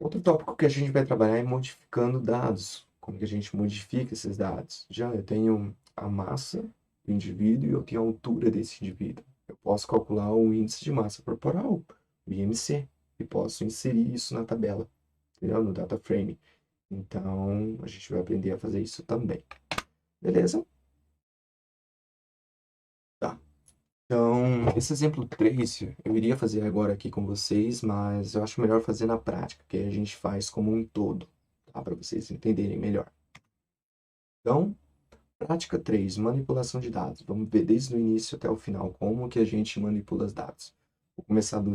Outro tópico que a gente vai trabalhar é modificando dados. Como que a gente modifica esses dados? Já eu tenho a massa do indivíduo e eu tenho a altura desse indivíduo. Eu posso calcular o índice de massa corporal, o IMC, e posso inserir isso na tabela, entendeu? No data frame. Então, a gente vai aprender a fazer isso também. Beleza? Tá. Então, esse exemplo 3 eu iria fazer agora aqui com vocês, mas eu acho melhor fazer na prática, porque a gente faz como um todo, tá? Para vocês entenderem melhor. Então, prática 3, manipulação de dados. Vamos ver desde o início até o final como que a gente manipula os dados. Vou começar de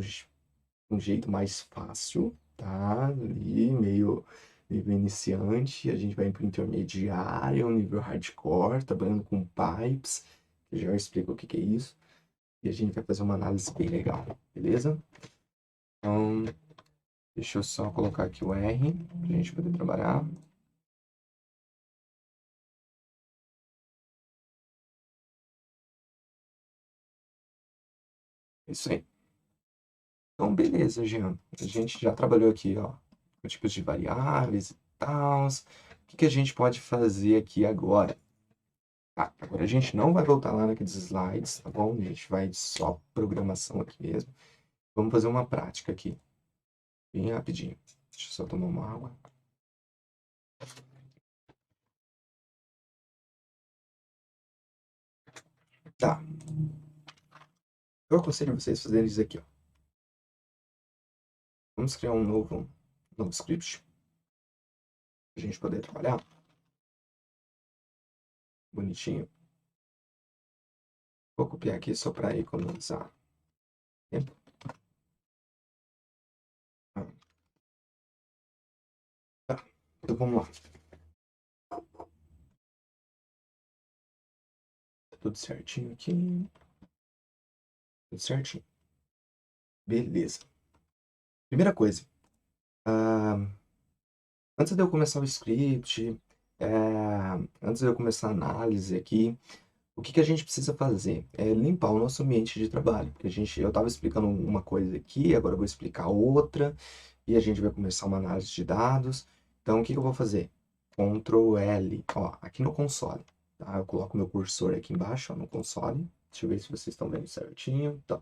um jeito mais fácil, tá? Ali, meio nível iniciante. A gente vai para o intermediário, nível hardcore, trabalhando com pipes. Eu já explico o que que é isso. E a gente vai fazer uma análise bem legal, beleza? Então, deixa eu só colocar aqui o R para a gente poder trabalhar. Isso aí. Então, beleza, Jean. A gente já trabalhou aqui, ó, com tipos de variáveis e tal. O que que a gente pode fazer aqui agora? Tá, agora a gente não vai voltar lá naqueles slides, tá bom? A gente vai só programação aqui mesmo. Vamos fazer uma prática aqui, bem rapidinho. Deixa eu só tomar uma água. Tá. Eu aconselho vocês fazerem isso aqui, ó. Vamos criar um novo script pra gente poder trabalhar. Bonitinho. Vou copiar aqui só para economizar tempo. Ah, tá. Então vamos lá. Tá tudo certinho aqui. Tudo certinho. Beleza. Primeira coisa. ah, Antes de eu começar o script, é, antes de eu começar a análise aqui, o que que a gente precisa fazer? É limpar o nosso ambiente de trabalho. Porque eu estava explicando uma coisa aqui, agora eu vou explicar outra, e a gente vai começar uma análise de dados. Então, o que que eu vou fazer? Ctrl L, ó, aqui no console, tá? Eu coloco meu cursor aqui embaixo, ó, no console. Deixa eu ver se vocês estão vendo certinho. Tá.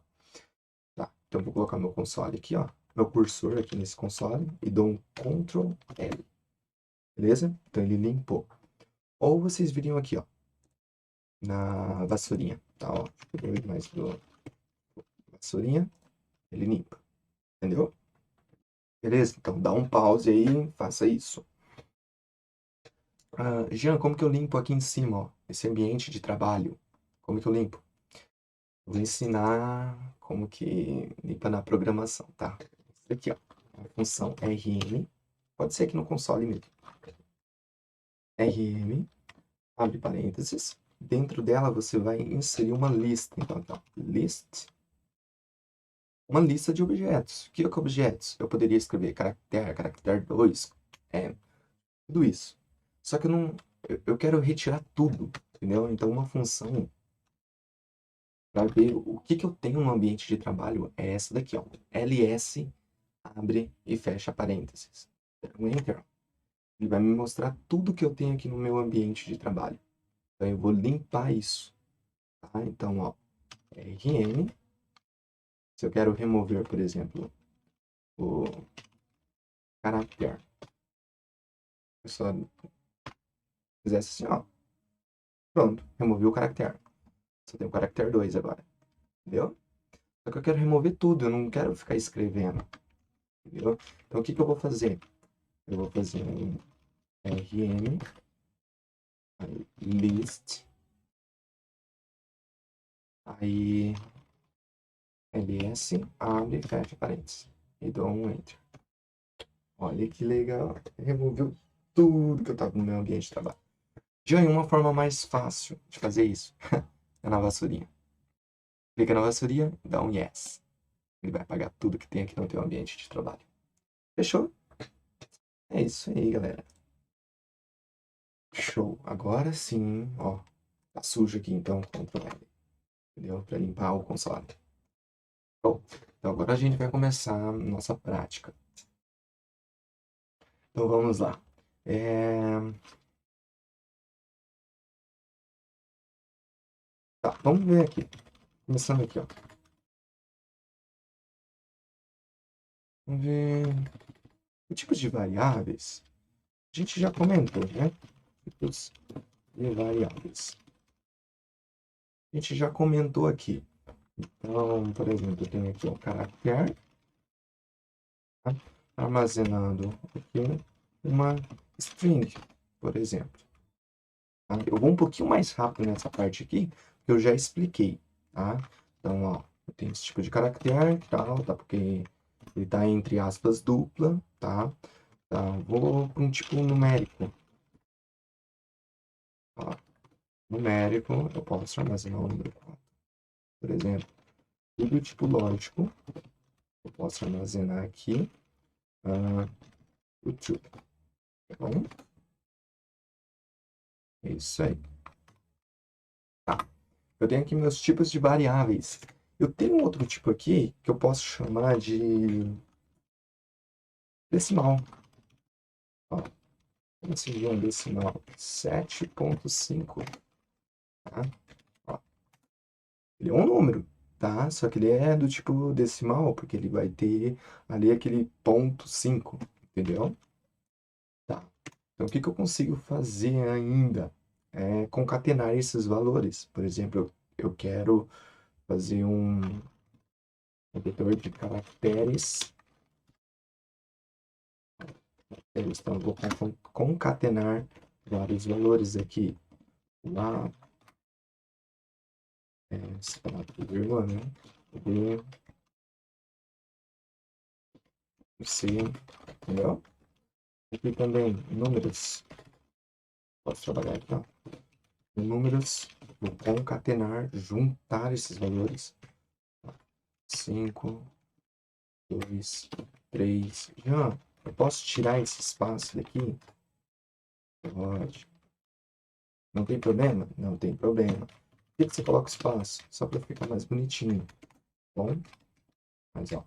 Então, eu vou colocar meu console aqui, ó, meu cursor aqui nesse console, e dou um Ctrl L. Beleza? Então ele limpou. Ou vocês viriam aqui, ó, na vassourinha, tá? Ó, eu mais do vassourinha, ele limpa. Entendeu? Beleza? Então dá um pause aí, faça isso. Jean, como que eu limpo aqui em cima, ó, esse ambiente de trabalho? Como que eu limpo? Vou ensinar como que limpa na programação, tá? Isso aqui, ó, a função rm, pode ser aqui no console mesmo. Rm, abre parênteses. Dentro dela você vai inserir uma lista. Então, list, uma lista de objetos. O que é que objetos? Eu poderia escrever caractere 2, tudo isso. Só que eu quero retirar tudo, entendeu? Então, uma função para ver o que eu tenho no ambiente de trabalho é essa daqui, ó. ls, abre e fecha parênteses. Um Enter. Ele vai me mostrar tudo que eu tenho aqui no meu ambiente de trabalho. Então, eu vou limpar isso. Tá? Então, ó, rm. Se eu quero remover, por exemplo, o caractere. Eu só fizesse assim, ó. Pronto, removi o caractere. Só tem o caractere 2 agora. Entendeu? Só que eu quero remover tudo, eu não quero ficar escrevendo. Entendeu? Então, o que eu vou fazer? Eu vou fazer um rm aí, list, aí ls, abre e fecha parênteses. E dou um enter. Olha que legal. Removeu tudo que eu tava no meu ambiente de trabalho. Já em uma forma mais fácil de fazer isso é na vassourinha. Clica na vassourinha, dá um yes. Ele vai apagar tudo que tem aqui no teu ambiente de trabalho. Fechou? É isso aí, galera. Show. Agora sim, ó. Tá sujo aqui, então Ctrl L. Entendeu? Para limpar o console. Bom, então agora a gente vai começar a nossa prática. Então vamos lá. Tá, vamos ver aqui. Começando aqui, ó. Vamos ver o tipo de variáveis. A gente já comentou, né? Tipos de variáveis. A gente já comentou aqui. Então, por exemplo, eu tenho aqui um caractere, tá? Armazenando aqui uma string, por exemplo. Tá? Eu vou um pouquinho mais rápido nessa parte aqui, porque eu já expliquei, tá? Então, ó, eu tenho esse tipo de caractere, tal, tá? Porque ele tá entre aspas dupla, tá? Tá, vou para um tipo numérico. Ó, numérico, eu posso armazenar o número 4. Por exemplo, e do tipo lógico, eu posso armazenar aqui o true. Tá bom? É isso aí. Tá. Eu tenho aqui meus tipos de variáveis. Eu tenho um outro tipo aqui que eu posso chamar de decimal. Ó, como seria um decimal? 7,5. Tá? Ó, ele é um número, tá? Só que ele é do tipo decimal, porque ele vai ter ali aquele ponto 5, entendeu? Tá. Então, o que eu consigo fazer ainda? É concatenar esses valores. Por exemplo, eu quero fazer um vetor de caracteres. Então, eu vou concatenar vários valores aqui. Lá, separado por vírgula, né? B, C, entendeu? Aqui também, números. Posso trabalhar aqui, ó. Números, vou concatenar, juntar esses valores. 5, 2, 3. Já, eu posso tirar esse espaço daqui? Pode. Não tem problema? Não tem problema. Por que você coloca espaço? Só para ficar mais bonitinho. Bom, mas ó,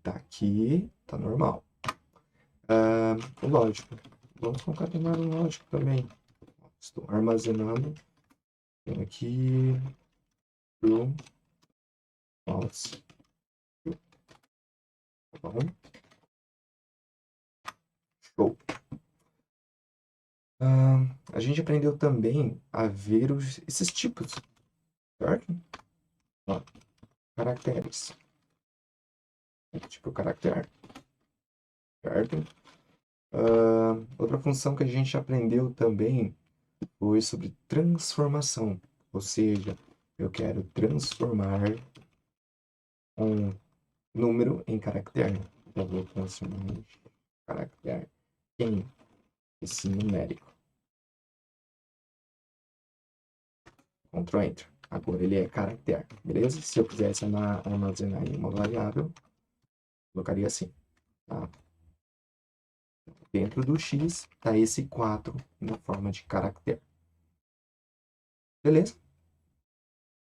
tá aqui, tá normal. O lógico. Vamos concatenar o lógico também. Estou armazenando. Tenho aqui true, false, true. Tá bom? Show. A gente aprendeu também a ver esses tipos, certo? Ó, caracteres. Tipo caractere, certo? Outra função que a gente aprendeu também foi sobre transformação. Ou seja, eu quero transformar um número em caractere. Então, eu vou transformar em caractere em esse numérico. Ctrl Enter. Agora ele é caractere, beleza? Se eu quisesse armazenar em uma variável, colocaria assim, tá? Dentro do X está esse 4 na forma de caractere. Beleza?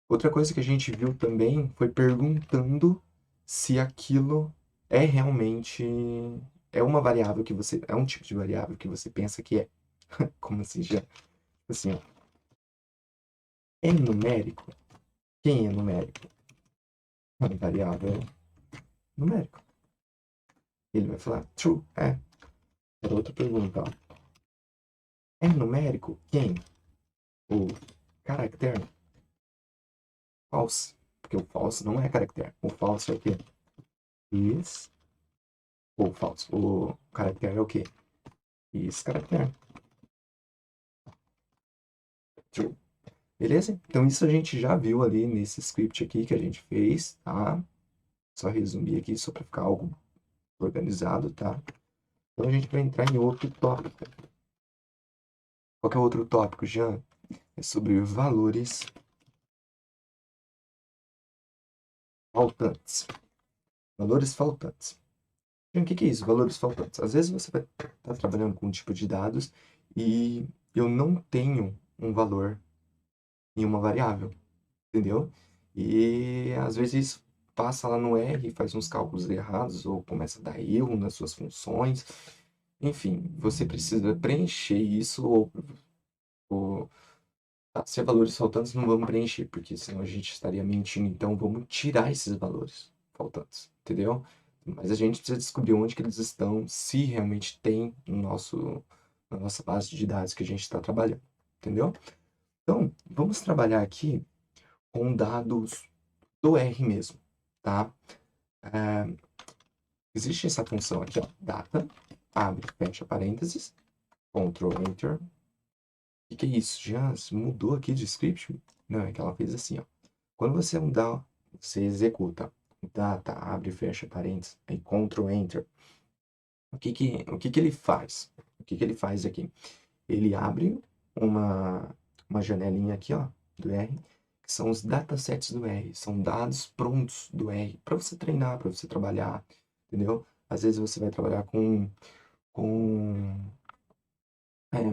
Outra coisa que a gente viu também foi perguntando se aquilo é realmente é uma variável que você é um tipo de variável que você pensa que é. Como assim já? Assim, ó, é numérico? Quem é numérico? É variável numérico. Ele vai falar true, é. Era outra pergunta, ó. É numérico? Quem? O caractere? False. Porque o false não é caractere. O false é o quê? Is. Ou false. O caractere é o quê? Is caractere. True. Beleza? Então isso a gente já viu ali nesse script aqui que a gente fez, tá? Só resumir aqui, só para ficar algo organizado, tá? Então a gente vai entrar em outro tópico. Qual que é o outro tópico, Jean? É sobre valores faltantes. Valores faltantes. Jean, o que que é isso? Valores faltantes. Às vezes você vai estar trabalhando com um tipo de dados e eu não tenho um valor em uma variável, entendeu? E às vezes passa lá no R, faz uns cálculos errados ou começa a dar erro nas suas funções. Enfim, você precisa preencher isso ou se é valores faltantes, não vamos preencher, porque senão a gente estaria mentindo. Então vamos tirar esses valores faltantes, entendeu? Mas a gente precisa descobrir onde que eles estão, se realmente tem no na nossa base de dados que a gente está trabalhando, entendeu? Então, vamos trabalhar aqui com dados do R mesmo, tá? É, existe essa função aqui, ó, data, abre, fecha parênteses, Ctrl Enter. O que é isso? Já mudou aqui de script? Não, é que ela fez assim, ó. Quando você mudar, você executa data, abre, fecha parênteses, aí Ctrl Enter. O que que ele faz? O que que ele faz aqui? Ele abre uma janelinha aqui, ó, do R, que são os datasets do R, são dados prontos do R, para você treinar, para você trabalhar, entendeu? Às vezes você vai trabalhar com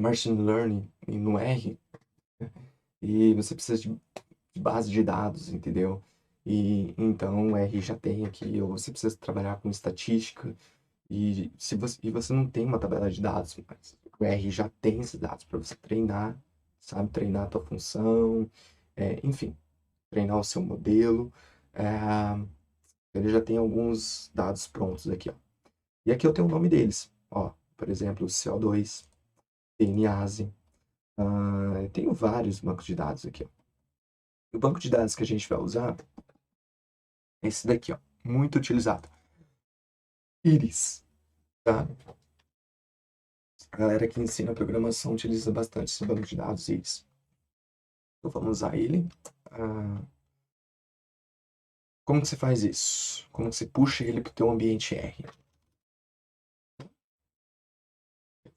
machine learning no R, e você precisa de base de dados, entendeu? E então o R já tem aqui, ou você precisa trabalhar com estatística, e você não tem uma tabela de dados, mas o R já tem esses dados para você treinar, sabe? Treinar a tua função, enfim, treinar o seu modelo. É, ele já tem alguns dados prontos aqui, ó. E aqui eu tenho o nome deles, ó. Por exemplo, CO2, DNase. Eu tenho vários bancos de dados aqui, ó. O banco de dados que a gente vai usar é esse daqui, ó. Muito utilizado. Iris, tá? A galera que ensina programação utiliza bastante esse banco de dados Iris. Então vamos usar ele. Ah, como que você faz isso? Como que você puxa ele para o teu ambiente R?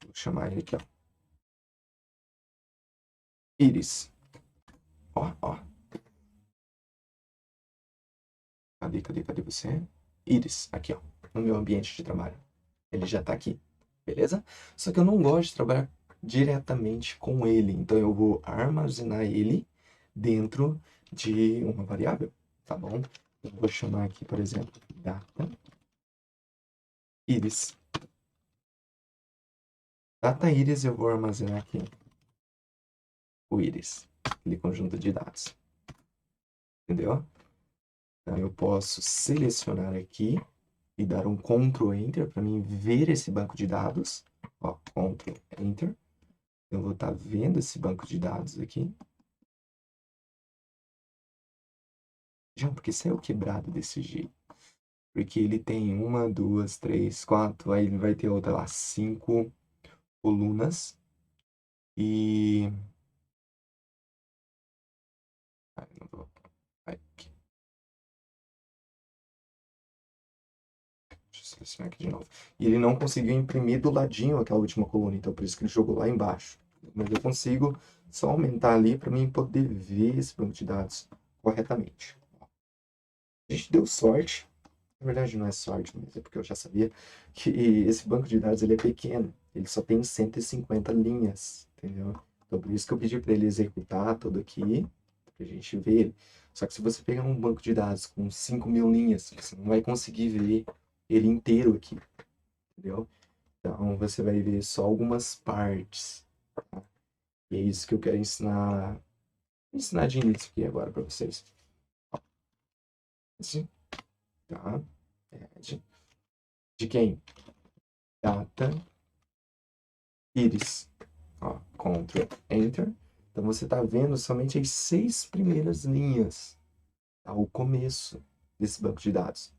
Vou chamar ele aqui, ó. Iris. Ó, ó. Cadê você? Iris, aqui, ó. No meu ambiente de trabalho. Ele já tá aqui, beleza? Só que eu não gosto de trabalhar diretamente com ele. Então eu vou armazenar ele dentro de uma variável, tá bom? Eu vou chamar aqui, por exemplo, data iris. Data iris eu vou armazenar aqui o íris, aquele conjunto de dados, entendeu? Então eu posso selecionar aqui e dar um Ctrl Enter para mim ver esse banco de dados. Ó, Ctrl Enter. Eu vou estar vendo esse banco de dados aqui. Já porque saiu quebrado desse jeito. Porque ele tem uma, duas, três, quatro, aí ele vai ter outra lá, cinco colunas. E. Ai, não vou. Aqui. Deixa eu selecionar aqui de novo. E ele não conseguiu imprimir do ladinho aquela última coluna, então por isso que ele jogou lá embaixo. Mas eu consigo só aumentar ali para mim poder ver esse banco de dados corretamente. A gente deu sorte, na verdade não é sorte, mas é porque eu já sabia que esse banco de dados ele é pequeno, ele só tem 150 linhas, entendeu? Então por isso que eu pedi para ele executar tudo aqui, pra gente ver ele. Só que se você pegar um banco de dados com 5.000 linhas, você não vai conseguir ver ele inteiro aqui, entendeu? Então, você vai ver só algumas partes, tá? E é isso que eu quero ensinar de início aqui agora para vocês. Assim, tá? De quem? Data, Iris. Ó, Ctrl, Enter. Então, você está vendo somente as 6 primeiras linhas, tá? O começo desse banco de dados.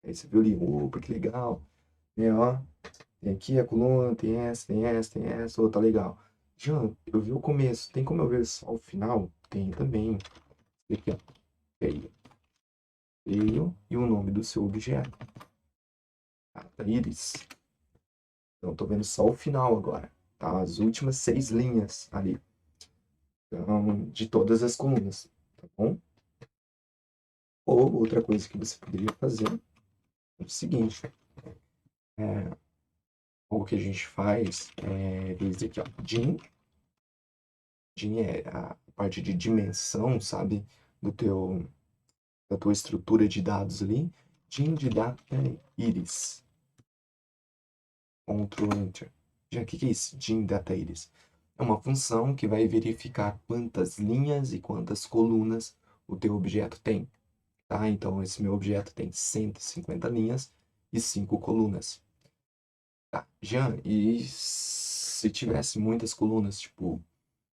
Aí você viu ali, opa, que legal. E, ó, tem aqui a coluna, tem essa, tem essa, tem essa, tá legal. Jean, eu vi o começo, tem como eu ver só o final? Tem também. Aqui, ó, veio. Veio e o nome do seu objeto. Data Iris. Então, tô vendo só o final agora, tá? As últimas 6 linhas ali. Então, de todas as colunas, tá bom? Ou outra coisa que você poderia fazer é o seguinte. O que a gente faz é esse aqui, ó. Dim é a parte de dimensão, sabe? Da tua estrutura de dados ali. Dim de data iris. Ctrl Enter. Já, o que é isso? Dim data iris. É uma função que vai verificar quantas linhas e quantas colunas o teu objeto tem. Tá? Então, esse meu objeto tem 150 linhas e 5 colunas. Tá, Jean, e se tivesse muitas colunas, tipo,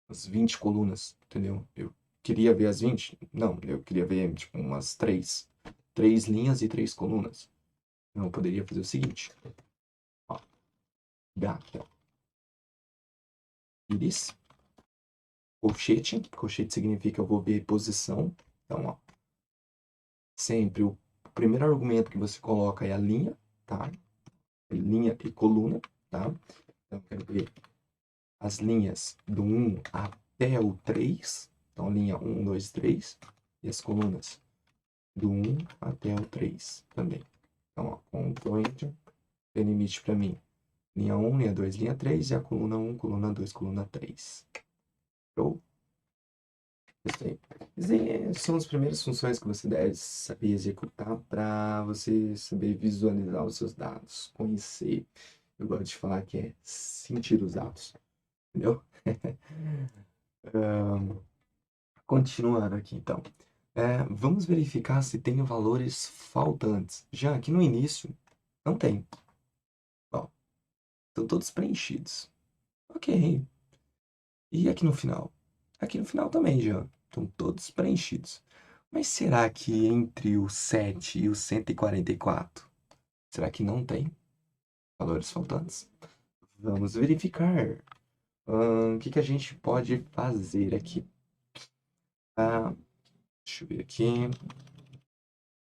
umas 20 colunas, entendeu? Eu queria ver as 20? Não, eu queria ver, tipo, umas 3. 3 linhas e 3 colunas. Então, eu poderia fazer o seguinte. Ó, data, iris, colchete. Colchete significa eu vou ver posição. Então, ó, sempre o primeiro argumento que você coloca é a linha, tá? Linha e coluna, tá? Então, eu quero ver as linhas do 1 até o 3. Então, linha 1, 2, 3. E as colunas do 1 até o 3 também. Então, ó, Ctrl Enter, delimite para mim linha 1, linha 2, linha 3 e a coluna 1, coluna 2, coluna 3. Show? Isso aí. São as primeiras funções que você deve saber executar para você saber visualizar os seus dados, conhecer. Eu gosto de falar que é sentir os dados, entendeu? Continuando aqui, então. Vamos verificar se tem valores faltantes. Já aqui no início, não tem. Ó, estão todos preenchidos. Ok. E aqui no final? Aqui no final também já. Estão todos preenchidos. Mas será que entre o 7 e o 144, será que não tem valores faltantes? Vamos verificar. O que a gente pode fazer aqui? Deixa eu ver aqui.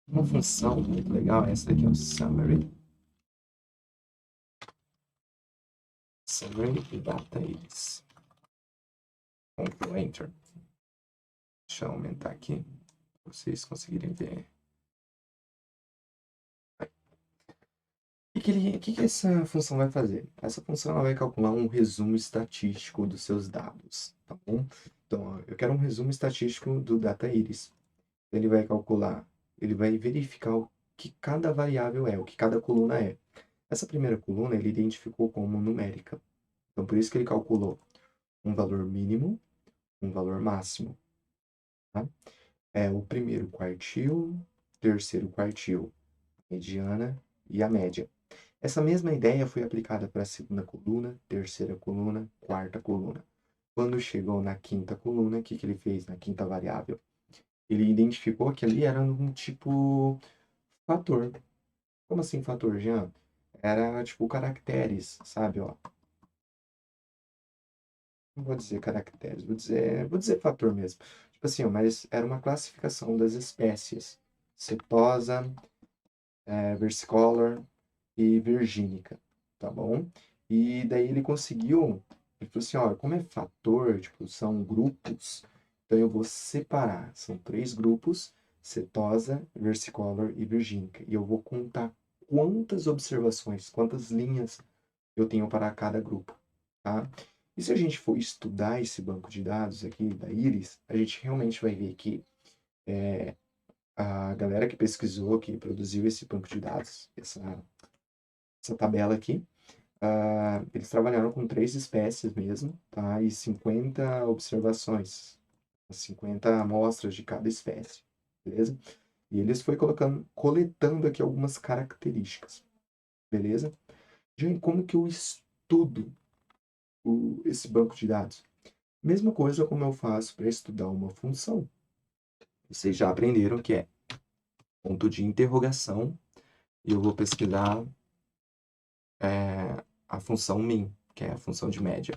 Uma função muito legal, essa daqui é o summary. Summary e data iris. Ctrl Enter. Deixa eu aumentar aqui, para vocês conseguirem ver. O que essa função vai fazer? Essa função ela vai calcular um resumo estatístico dos seus dados, tá bom? Então, ó, eu quero um resumo estatístico do data iris. Ele vai calcular, ele vai verificar o que cada variável é, o que cada coluna é. Essa primeira coluna ele identificou como numérica. Então, por isso que ele calculou um valor mínimo, um valor máximo, tá? É o primeiro quartil, terceiro quartil, mediana e a média. Essa mesma ideia foi aplicada para a segunda coluna, terceira coluna, quarta coluna. Quando chegou na quinta coluna, o que ele fez na quinta variável? Ele identificou que ali era um tipo fator. Como assim fator, Jean? Era tipo caracteres, sabe? Ó, não vou dizer caracteres, vou dizer fator mesmo. Tipo assim, ó, mas era uma classificação das espécies. Setosa, versicolor e virgínica, tá bom? E daí ele conseguiu, ele falou assim, ó, como é fator, tipo, são grupos, então eu vou separar, são 3 grupos, setosa, versicolor e virgínica, e eu vou contar quantas observações, quantas linhas eu tenho para cada grupo, tá? E se a gente for estudar esse banco de dados aqui da Iris, a gente realmente vai ver que A galera que pesquisou, que produziu esse banco de dados, essa tabela aqui, eles trabalharam com 3 espécies mesmo, tá? E 50 observações, 50 amostras de cada espécie, beleza? E eles foi coletando aqui algumas características, beleza? Gente, como que eu estudo esse banco de dados? Mesma coisa como eu faço para estudar uma função. Vocês já aprenderam que é ponto de interrogação, e eu vou pesquisar a função min, que é a função de média,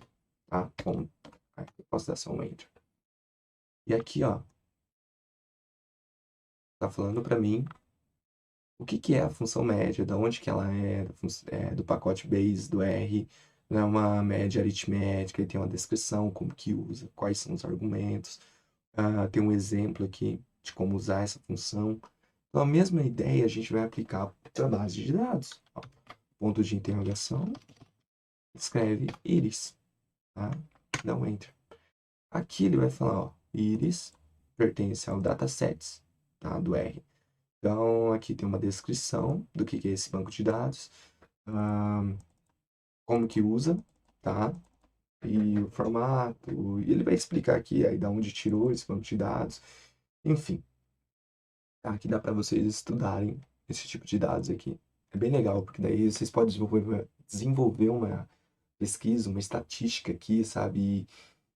tá? Ponto. Aqui eu posso dar só um enter. E aqui, ó, tá falando para mim o que que é a função média, da onde que ela é do pacote base do R, não é uma média aritmética, ele tem uma descrição, como que usa, quais são os argumentos, tem um exemplo aqui de como usar essa função. Então, a mesma ideia a gente vai aplicar para a base de dados. Ó, ponto de interrogação, escreve íris, tá? Dá um enter. Aqui ele vai falar, ó, íris pertence ao datasets, tá? Do R. Então, aqui tem uma descrição do que é esse banco de dados, como que usa, tá? E o formato, e ele vai explicar aqui aí da onde tirou esse banco de dados, enfim. Aqui dá para vocês estudarem esse tipo de dados aqui. É bem legal, porque daí vocês podem desenvolver uma pesquisa, uma estatística aqui, sabe?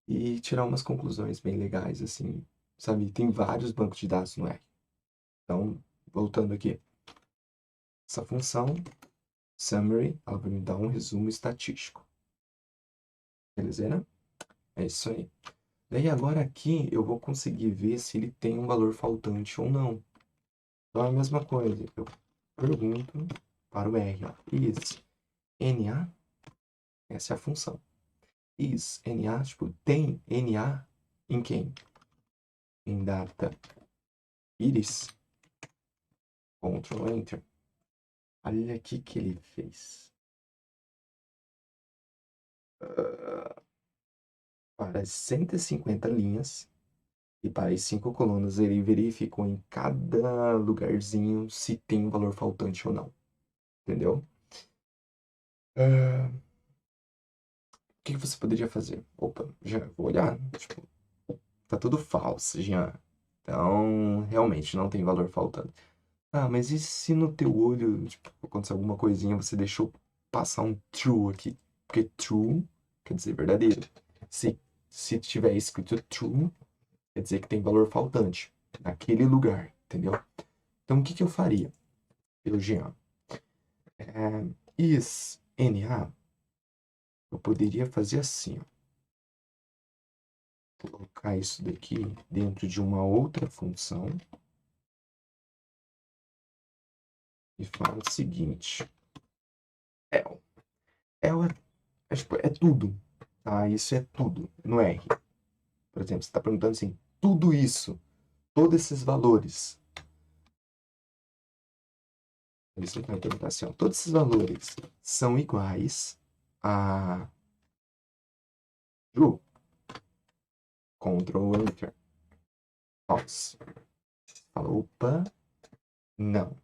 E tirar umas conclusões bem legais, assim, sabe? Tem vários bancos de dados no R. Então, voltando aqui, essa função summary, ela vai me dar um resumo estatístico. Beleza, né? É isso aí. Daí agora aqui eu vou conseguir ver se ele tem um valor faltante ou não. Então é a mesma coisa. Eu pergunto para o R, ó, is NA, essa é a função. Is NA, tipo, tem NA em quem? Em data iris. Ctrl Enter. Olha aqui que ele fez. Para as 150 linhas e para as 5 colunas, ele verificou em cada lugarzinho se tem um valor faltante ou não. Entendeu? O que você poderia fazer? Opa, já vou olhar. Tipo, tá tudo falso, Jean. Então, realmente, não tem valor faltando. Ah, mas e se no teu olho, tipo, acontecer alguma coisinha, você deixou passar um true aqui? Porque true quer dizer verdadeiro. Se, se tiver escrito true, quer dizer que tem valor faltante naquele lugar, entendeu? Então, o que que eu faria? Eu, Jean, is NA, eu poderia fazer assim, ó. Colocar isso daqui dentro de uma outra função e falar o seguinte, el. El tipo, é tudo, tá? Isso é tudo no R. Por exemplo, você está perguntando assim, tudo isso, todos esses valores. Você vai perguntar assim, ó, todos esses valores são iguais a true. Ctrl Enter. False. Fala, opa, não.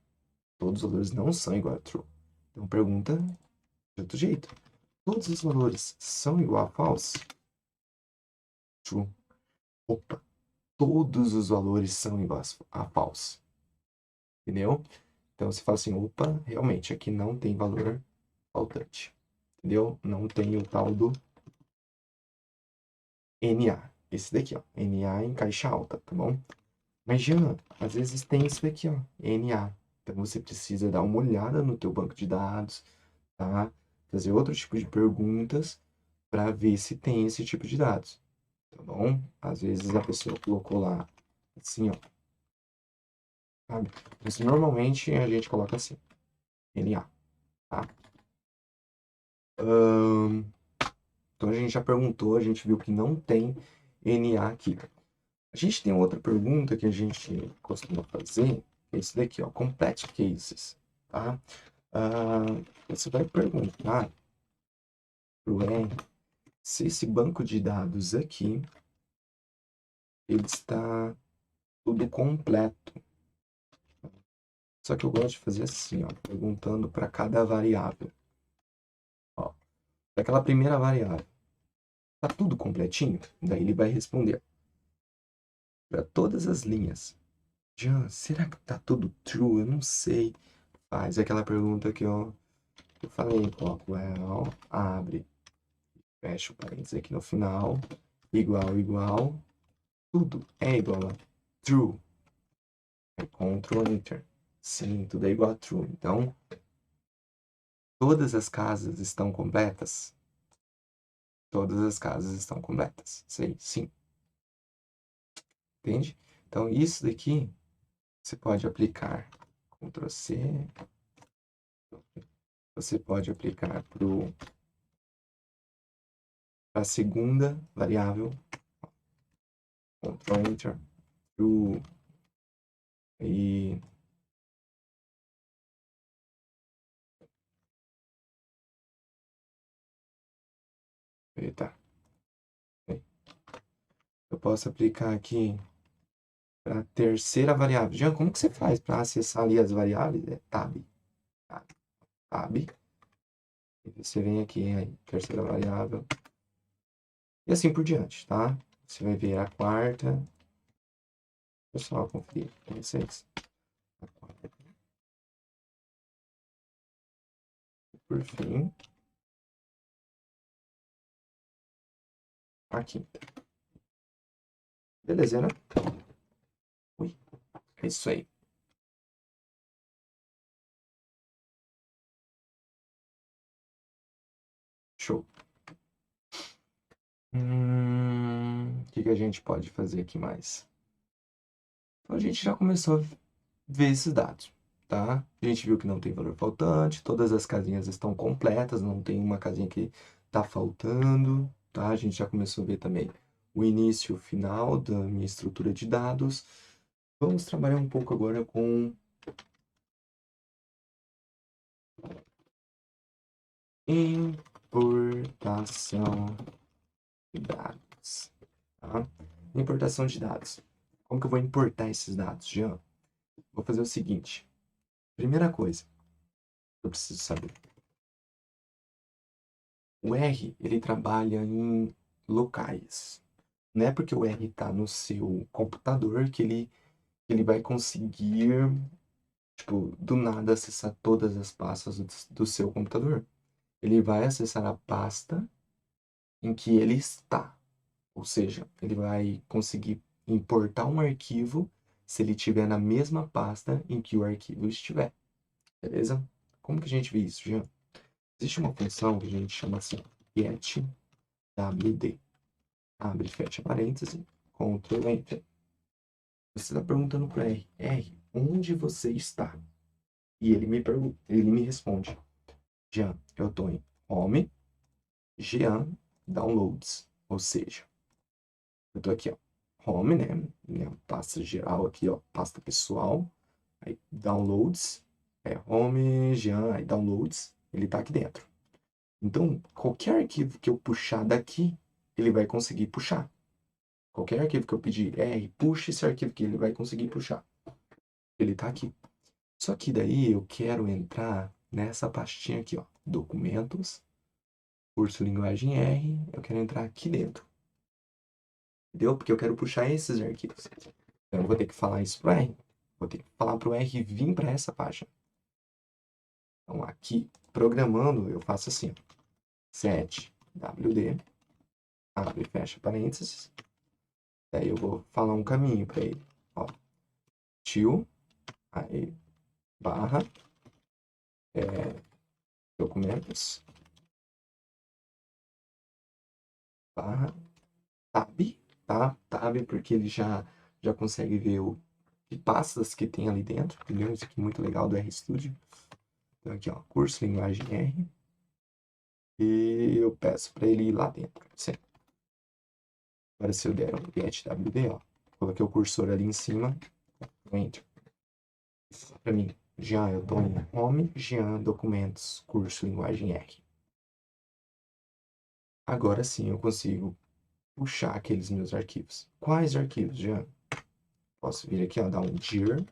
Todos os valores não são iguais a true. Então pergunta de outro jeito. Todos os valores são igual a false? True. Opa, todos os valores são iguais a false. Entendeu? Então você fala assim, opa, realmente aqui não tem valor faltante. Entendeu? Não tem o tal do NA. Esse daqui, ó. NA em caixa alta, tá bom? Mas, Jean, às vezes tem isso daqui, ó. NA. Então você precisa dar uma olhada no teu banco de dados, tá? Fazer outro tipo de perguntas para ver se tem esse tipo de dados, tá bom? Às vezes a pessoa colocou lá assim, ó. Sabe? Mas normalmente a gente coloca assim, NA, tá? Então a gente já perguntou, a gente viu que não tem NA aqui. A gente tem outra pergunta que a gente costuma fazer, que é isso daqui, ó, complete cases, tá? Você vai perguntar pro R se esse banco de dados aqui, ele está tudo completo. Só que eu gosto de fazer assim, ó, perguntando para cada variável. Ó, aquela primeira variável, tá tudo completinho? Daí ele vai responder para todas as linhas. Jean, será que tá tudo true? Eu não sei. Faz aquela pergunta que eu falei, coloco well, abre, fecha o parênteses aqui no final, igual, igual, tudo é igual a true. É Ctrl Enter. Sim, tudo é igual a true. Então, todas as casas estão completas? Todas as casas estão completas. Sei, sim. Entende? Então, isso daqui você pode aplicar Ctrl C, você pode aplicar para a segunda variável, Ctrl Enter, true, e eita, eu posso aplicar aqui para a terceira variável. Jean, como que você faz para acessar ali as variáveis? É tab, tab, tab. E você vem aqui em terceira variável. E assim por diante, tá? Você vai ver a quarta. Pessoal, conferir com vocês. A quarta. Por fim, a quinta. Beleza, né? Ui, é isso aí. Show. O que a gente pode fazer aqui mais? Então, a gente já começou a ver esses dados, tá? A gente viu que não tem valor faltante, todas as casinhas estão completas, não tem uma casinha que tá faltando, tá? A gente já começou a ver também o início e o final da minha estrutura de dados. Vamos trabalhar um pouco agora com importação de dados, tá? Importação de dados. Como que eu vou importar esses dados, Jean? Vou fazer o seguinte. Primeira coisa, eu preciso saber. O R, ele trabalha em locais. Não é porque o R está no seu computador que ele vai conseguir, tipo, do nada acessar todas as pastas do seu computador. Ele vai acessar a pasta em que ele está. Ou seja, ele vai conseguir importar um arquivo se ele estiver na mesma pasta em que o arquivo estiver. Beleza? Como que a gente vê isso, Jean? Existe uma função que a gente chama assim, getWD. Abre e fecha parênteses, Ctrl Enter. Você está perguntando para R, onde você está? E ele me responde, Jean, eu estou em Home, Jean, Downloads. Ou seja, eu estou aqui, ó, Home, né? Minha pasta geral aqui, ó, pasta pessoal. Aí, Downloads, Home, Jean, aí Downloads, ele está aqui dentro. Então, qualquer arquivo que eu puxar daqui, ele vai conseguir puxar. Qualquer arquivo que eu pedir R, puxa esse arquivo que ele vai conseguir puxar. Ele está aqui. Só que daí eu quero entrar nessa pastinha aqui, ó. Documentos, curso Linguagem R. Eu quero entrar aqui dentro. Entendeu? Porque eu quero puxar esses arquivos. Então eu vou ter que falar isso pro R. Vou ter que falar pro R vir para essa página. Então aqui, programando, eu faço assim. Set WD, abre e fecha parênteses. Daí eu vou falar um caminho para ele. Ó, tio, aí, barra, documentos, barra, tab, tá? Tab, porque ele já consegue ver que pastas que tem ali dentro, entendeu? Isso aqui é muito legal do RStudio. Então aqui, ó, curso linguagem R. E eu peço para ele ir lá dentro. Certo? Agora se eu der um getWD, ó, coloquei o cursor ali em cima, enter. Para mim, já eu tô em Home, Jean, Documentos, Curso Linguagem R. Agora sim eu consigo puxar aqueles meus arquivos. Quais arquivos, Jean? Posso vir aqui, ó, dar um dir,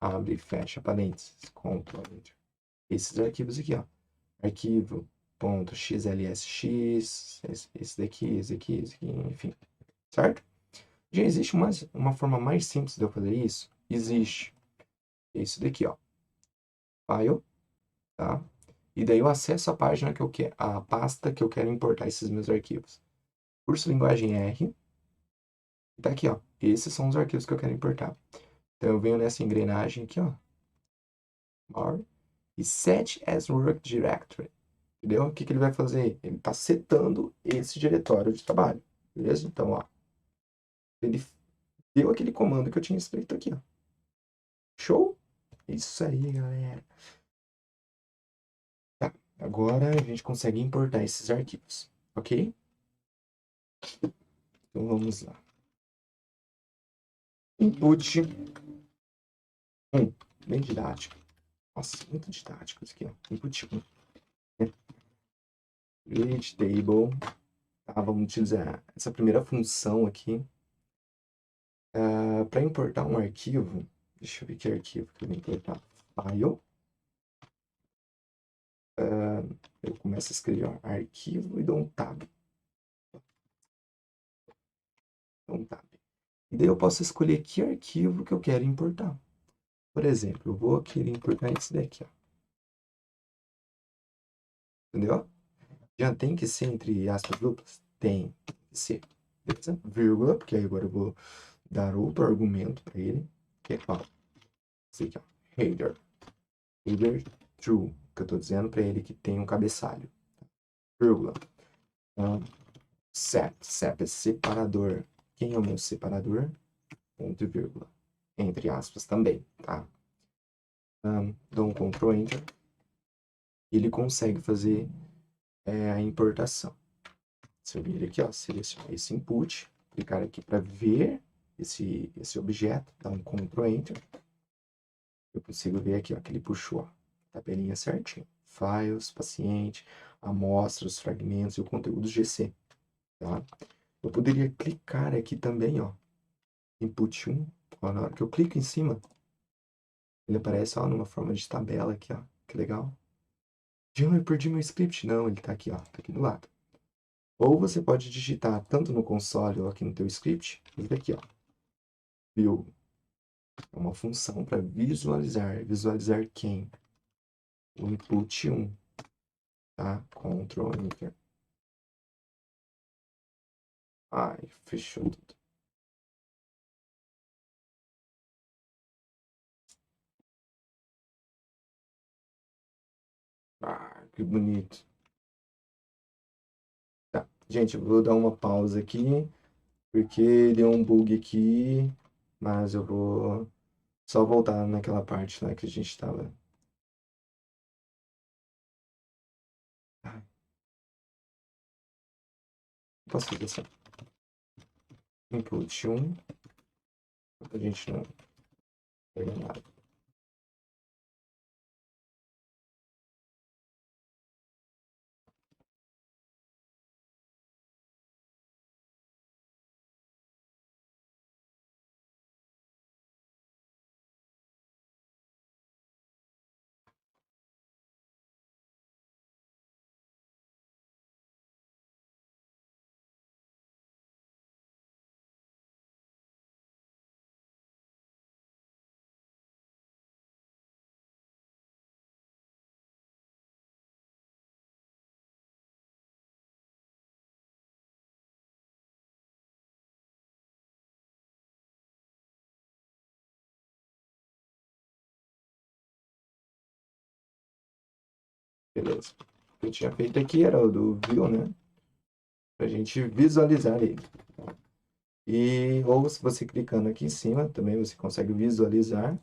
abre e fecha parênteses, Ctrl Enter. Esses arquivos aqui, ó. Arquivo .xlsx, esse daqui, esse aqui, enfim, certo? Já existe uma forma mais simples de eu fazer isso? Existe. Esse daqui, ó. File, tá? E daí eu acesso a página que eu quero, a pasta que eu quero importar esses meus arquivos. Curso Linguagem R. E tá aqui, ó. Esses são os arquivos que eu quero importar. Então eu venho nessa engrenagem aqui, ó. More. E set as work directory. Entendeu? O que ele vai fazer? Ele está setando esse diretório de trabalho. Beleza? Então, ó. Ele deu aquele comando que eu tinha escrito aqui, ó. Show? Isso aí, galera. Tá. Agora a gente consegue importar esses arquivos. Ok? Então vamos lá. Input 1. Bem didático. Nossa, muito didático isso aqui, ó. Input 1. Read table. Tá, vamos utilizar essa primeira função aqui. Para importar um arquivo, deixa eu ver que arquivo que eu vou importar. File. Eu começo a escrever ó, arquivo e dou um tab. Dou um tab. E daí eu posso escolher que arquivo que eu quero importar. Por exemplo, eu vou querer importar esse daqui, ó. Entendeu? Já tem que ser entre aspas duplas? Tem que ser. Beleza? Vírgula, porque aí agora eu vou dar outro argumento para ele, que é qual? Esse aqui, ó. Header. Header true, que eu estou dizendo para ele que tem um cabeçalho. Vírgula. Sep é separador. Quem é o meu separador? Ponto e vírgula. Entre aspas também, tá? Dou um Ctrl Enter. Ele consegue fazer a importação. Se eu vir aqui, ó, selecionar esse input, clicar aqui para ver esse objeto, dar um Ctrl Enter. Eu consigo ver aqui, ó, que ele puxou a tabelinha certinho. Files, paciente, amostras, fragmentos e o conteúdo GC. Tá? Eu poderia clicar aqui também, ó, input 1. Ó, na hora que eu clico em cima, ele aparece, ó, numa forma de tabela aqui, ó. Que legal. Jean, eu perdi meu script. Não, ele tá aqui, ó. Tá aqui do lado. Ou você pode digitar tanto no console ou aqui no teu script. Clica aqui, ó. View. É uma função para visualizar. Visualizar quem? O input 1. Tá? Ctrl Enter. Ai, fechou tudo. Ah, que bonito. Tá. Gente, eu vou dar uma pausa aqui, porque deu um bug aqui, mas eu vou só voltar naquela parte lá que a gente estava. Posso fazer assim? Input 1, pra gente não perder nada. Beleza. O que eu tinha feito aqui era o do view, né? Pra gente visualizar ele. E, ou se você clicando aqui em cima, também você consegue visualizar.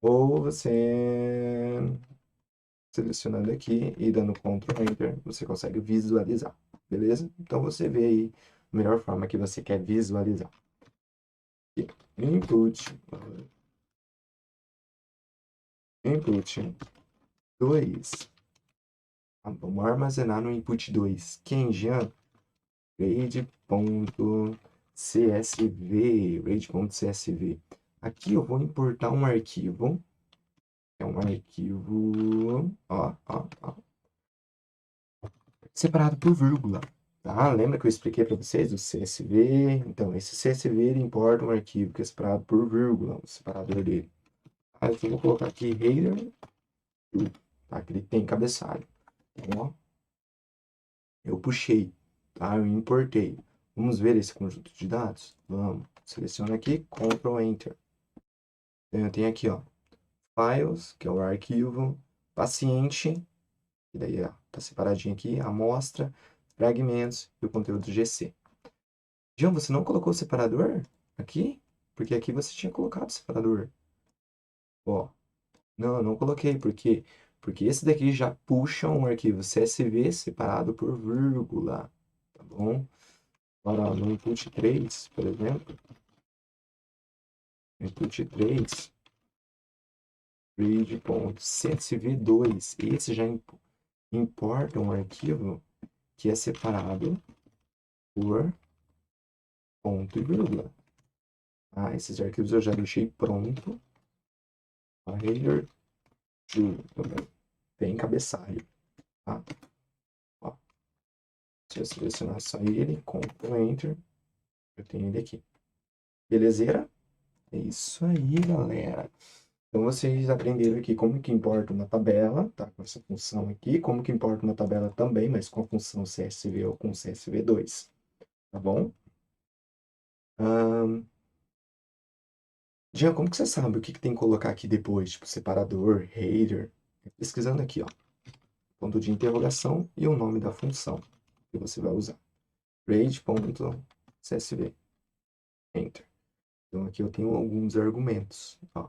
Ou você selecionando aqui e dando Ctrl Enter, você consegue visualizar. Beleza? Então você vê aí a melhor forma que você quer visualizar. Aqui, input 2. Vamos armazenar no input 2. Quem, Jean? Grade.set CSV, rage.csv. Aqui eu vou importar um arquivo, é um arquivo, ó, separado por vírgula, tá? Lembra que eu expliquei para vocês o CSV? Então, esse CSV ele importa um arquivo que é separado por vírgula, o separador dele. Aí eu vou colocar aqui header, tá? Que ele tem cabeçalho. Então, ó, eu puxei, tá? Eu importei. Vamos ver esse conjunto de dados? Vamos. Seleciona aqui, Ctrl Enter. Então, eu tenho aqui, ó, files, que é o arquivo, paciente, e daí, ó, tá separadinho aqui, amostra, fragmentos e o conteúdo GC. João, você não colocou o separador aqui? Porque aqui você tinha colocado o separador. Ó, não, eu não coloquei, porque esse daqui já puxa um arquivo CSV separado por vírgula, tá bom? Agora, no input 3, por exemplo, input 3, read.csv2, esse já importa um arquivo que é separado por ponto e vírgula. Ah, esses arquivos eu já deixei pronto. A header true também. Tem cabeçalho, tá? Ó, se eu selecionar só ele, Ctrl Enter, eu tenho ele aqui. Belezeira? É isso aí, galera. Então, vocês aprenderam aqui como que importa uma tabela, tá? Com essa função aqui. Como que importa uma tabela também, mas com a função CSV ou com CSV2. Tá bom? Jean, como que você sabe o que tem que colocar aqui depois? Tipo, separador, header. Pesquisando aqui, ó. Ponto de interrogação e o nome da função que você vai usar. Grade.csv. Enter. Então, aqui eu tenho alguns argumentos. Ó.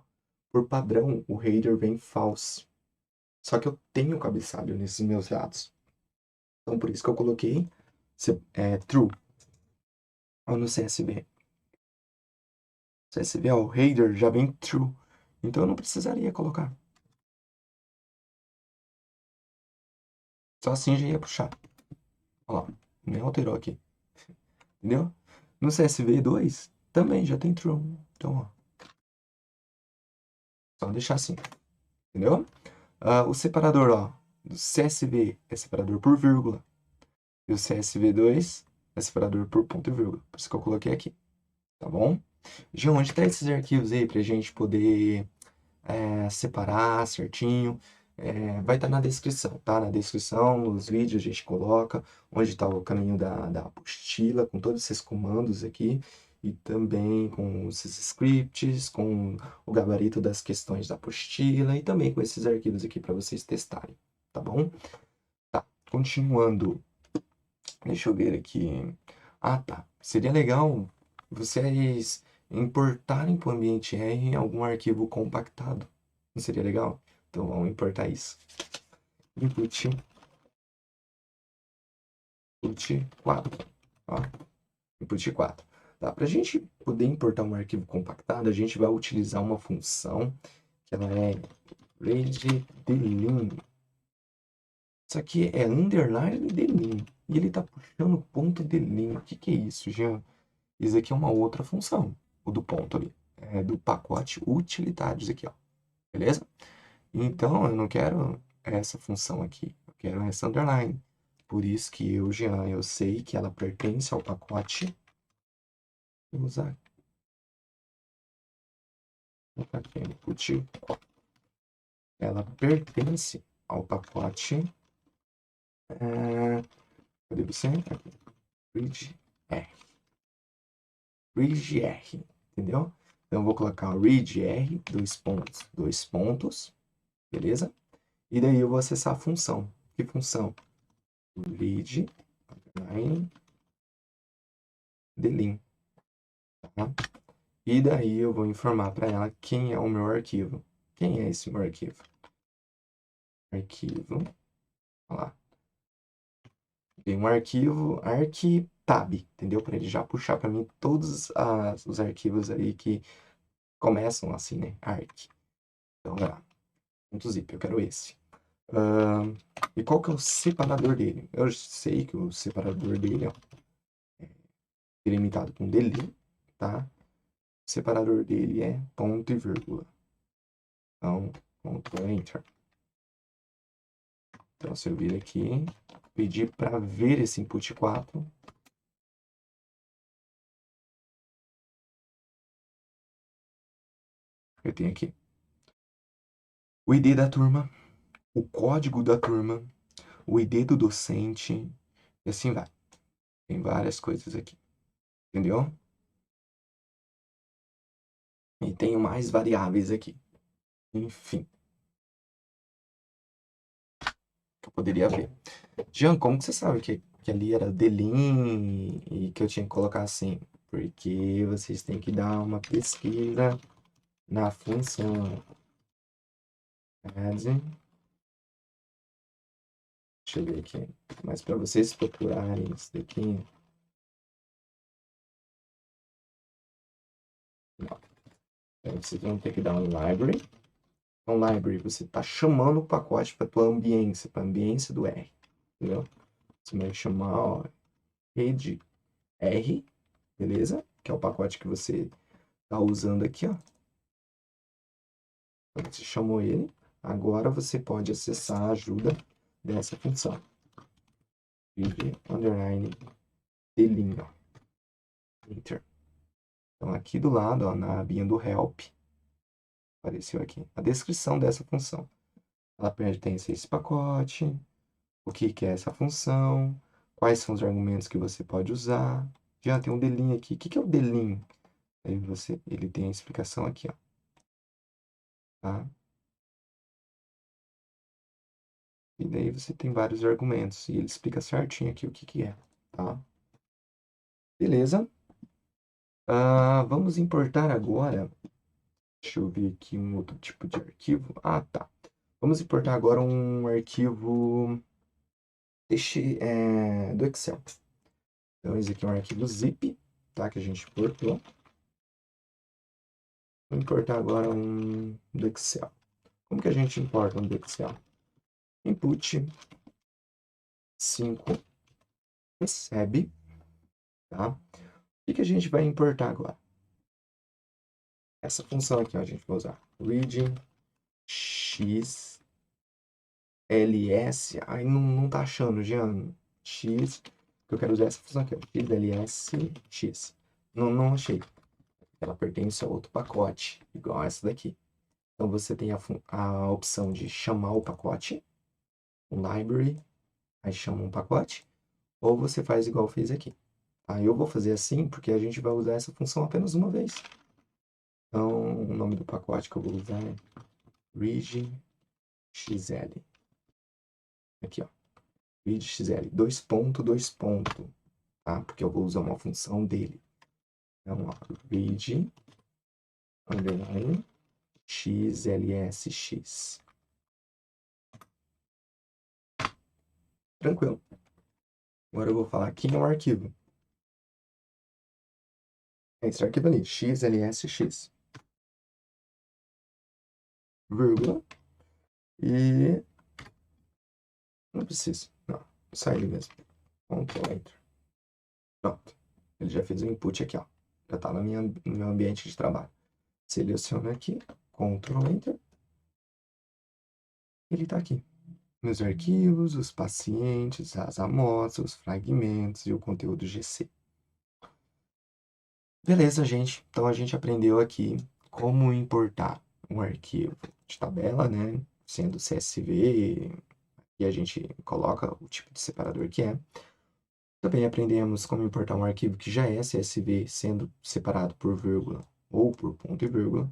Por padrão, o header vem false. Só que eu tenho cabeçalho nesses meus dados. Então, por isso que eu coloquei true ó, no CSV. CSV, ó, o header já vem true. Então, eu não precisaria colocar. Só assim já ia puxar. Ó, nem alterou aqui. Entendeu? No CSV2 também já tem true. Então, ó. Só deixar assim. Entendeu? O separador, ó, do CSV é separador por vírgula. E o CSV2 é separador por ponto e vírgula. Por isso que eu coloquei aqui. Tá bom? João, onde tá esses arquivos aí pra gente poder separar certinho? Vai estar na descrição, tá? Na descrição, nos vídeos a gente coloca onde está o caminho da apostila, com todos esses comandos aqui, e também com esses scripts, com o gabarito das questões da apostila, e também com esses arquivos aqui para vocês testarem, tá bom? Tá, continuando. Deixa eu ver aqui. Ah, tá. Seria legal vocês importarem para o ambiente R algum arquivo compactado. Não seria legal? Então vamos importar isso. Input 4. Ó, input 4. Tá? Para a gente poder importar um arquivo compactado, a gente vai utilizar uma função que ela é readDelim. Isso aqui é underline delim. E ele está puxando ponto delim. O que é isso, Jean? Isso aqui é uma outra função, o do ponto ali. É do pacote utilitários aqui, ó. Beleza? Então, eu não quero essa função aqui. Eu quero essa underline. Por isso que eu, Jean, eu sei que ela pertence ao pacote. Vou usar aqui, input. Ela pertence ao pacote. Cadê você? Aqui. readr. readr. Entendeu? Então, eu vou colocar readr, dois pontos. Beleza? E daí eu vou acessar a função. Que função? Read, underline, delim. Tá? E daí eu vou informar para ela quem é o meu arquivo. Quem é esse meu arquivo? Arquivo. Olha lá. Tem um arquivo arquitab, entendeu? Para ele já puxar para mim todos os arquivos aí que começam assim, né? Arc. Então, olha lá. .zip, eu quero esse. E qual que é o separador dele? Eu sei que o separador dele, ó, delimitado com delete, tá? O separador dele é ponto e vírgula. Então, Ctrl Enter. Então, se eu vir aqui, pedir para ver esse input 4, eu tenho aqui o ID da turma, o código da turma, o ID do docente, e assim vai. Tem várias coisas aqui, entendeu? E tenho mais variáveis aqui. Enfim, que eu poderia ver. Jean, como que você sabe que ali era delin e que eu tinha que colocar assim? Porque vocês têm que dar uma pesquisa na função add. Deixa eu ver aqui. Mas para vocês procurarem isso daqui, não. Aí vocês vão ter que dar um library. Então, library, você está chamando o pacote para a tua ambiência, para a ambiência do R. Entendeu? Você vai chamar, ó, rede R, beleza? Que é o pacote que você está usando aqui, ó. Então, você chamou ele. Agora você pode acessar a ajuda dessa função. Vive underline delin, ó. Enter. Então, aqui do lado, ó, na abinha do help, apareceu aqui a descrição dessa função. Ela pertence a esse pacote, o que é essa função, quais são os argumentos que você pode usar. Já tem um delin aqui. O que é o delin? Aí ele tem a explicação aqui, ó. Tá? E daí você tem vários argumentos e ele explica certinho aqui o que é, tá? Beleza? Vamos importar agora. Deixa eu ver aqui um outro tipo de arquivo. Ah, tá. Vamos importar agora um arquivo do Excel. Então, esse aqui é um arquivo zip, tá? Que a gente importou. Vou importar agora um do Excel. Como que a gente importa um do Excel? Input 5 recebe, tá? O que a gente vai importar agora? Essa função aqui, ó, a gente vai usar read x ls. Aí não tá achando, Jean. X, que eu quero usar essa função aqui, ó, xls x. Não achei. Ela pertence a outro pacote, igual essa daqui. Então você tem a opção de chamar o pacote, um library, aí chama um pacote, ou você faz igual eu fiz aqui. Aí eu vou fazer assim porque a gente vai usar essa função apenas uma vez. Então, o nome do pacote que eu vou usar é readxl. Aqui, ó. readxl, dois ponto, tá? Porque eu vou usar uma função dele. Então, ó, read underline xlsx. Tranquilo. Agora eu vou falar aqui no arquivo. Esse arquivo ali, xlsx. Vírgula. E não precisa. Não, sai ele mesmo. Ctrl Enter. Pronto. Ele já fez o input aqui, ó. Já está no meu ambiente de trabalho. Seleciono aqui, Ctrl Enter. Ele está aqui. Meus arquivos, os pacientes, as amostras, os fragmentos e o conteúdo GC. Beleza, gente. Então a gente aprendeu aqui como importar um arquivo de tabela, né? Sendo CSV, e a gente coloca o tipo de separador que é. Também aprendemos como importar um arquivo que já é CSV, sendo separado por vírgula ou por ponto e vírgula.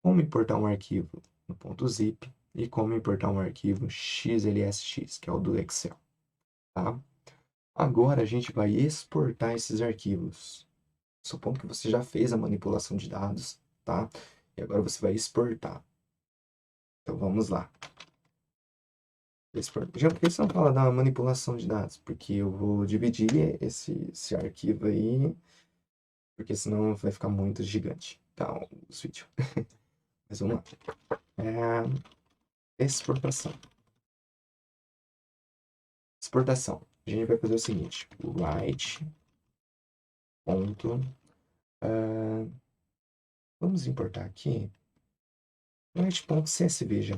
Como importar um arquivo no ponto zip e como importar um arquivo XLSX, que é o do Excel, tá? Agora a gente vai exportar esses arquivos. Supondo que você já fez a manipulação de dados, tá? E agora você vai exportar. Então vamos lá. Já por que você não fala da manipulação de dados? Porque eu vou dividir esse arquivo aí, porque senão vai ficar muito gigante. Tá, o vídeo. Mas vamos lá. Exportação. Exportação. A gente vai fazer o seguinte: write ponto. Vamos importar aqui. Write.csv já.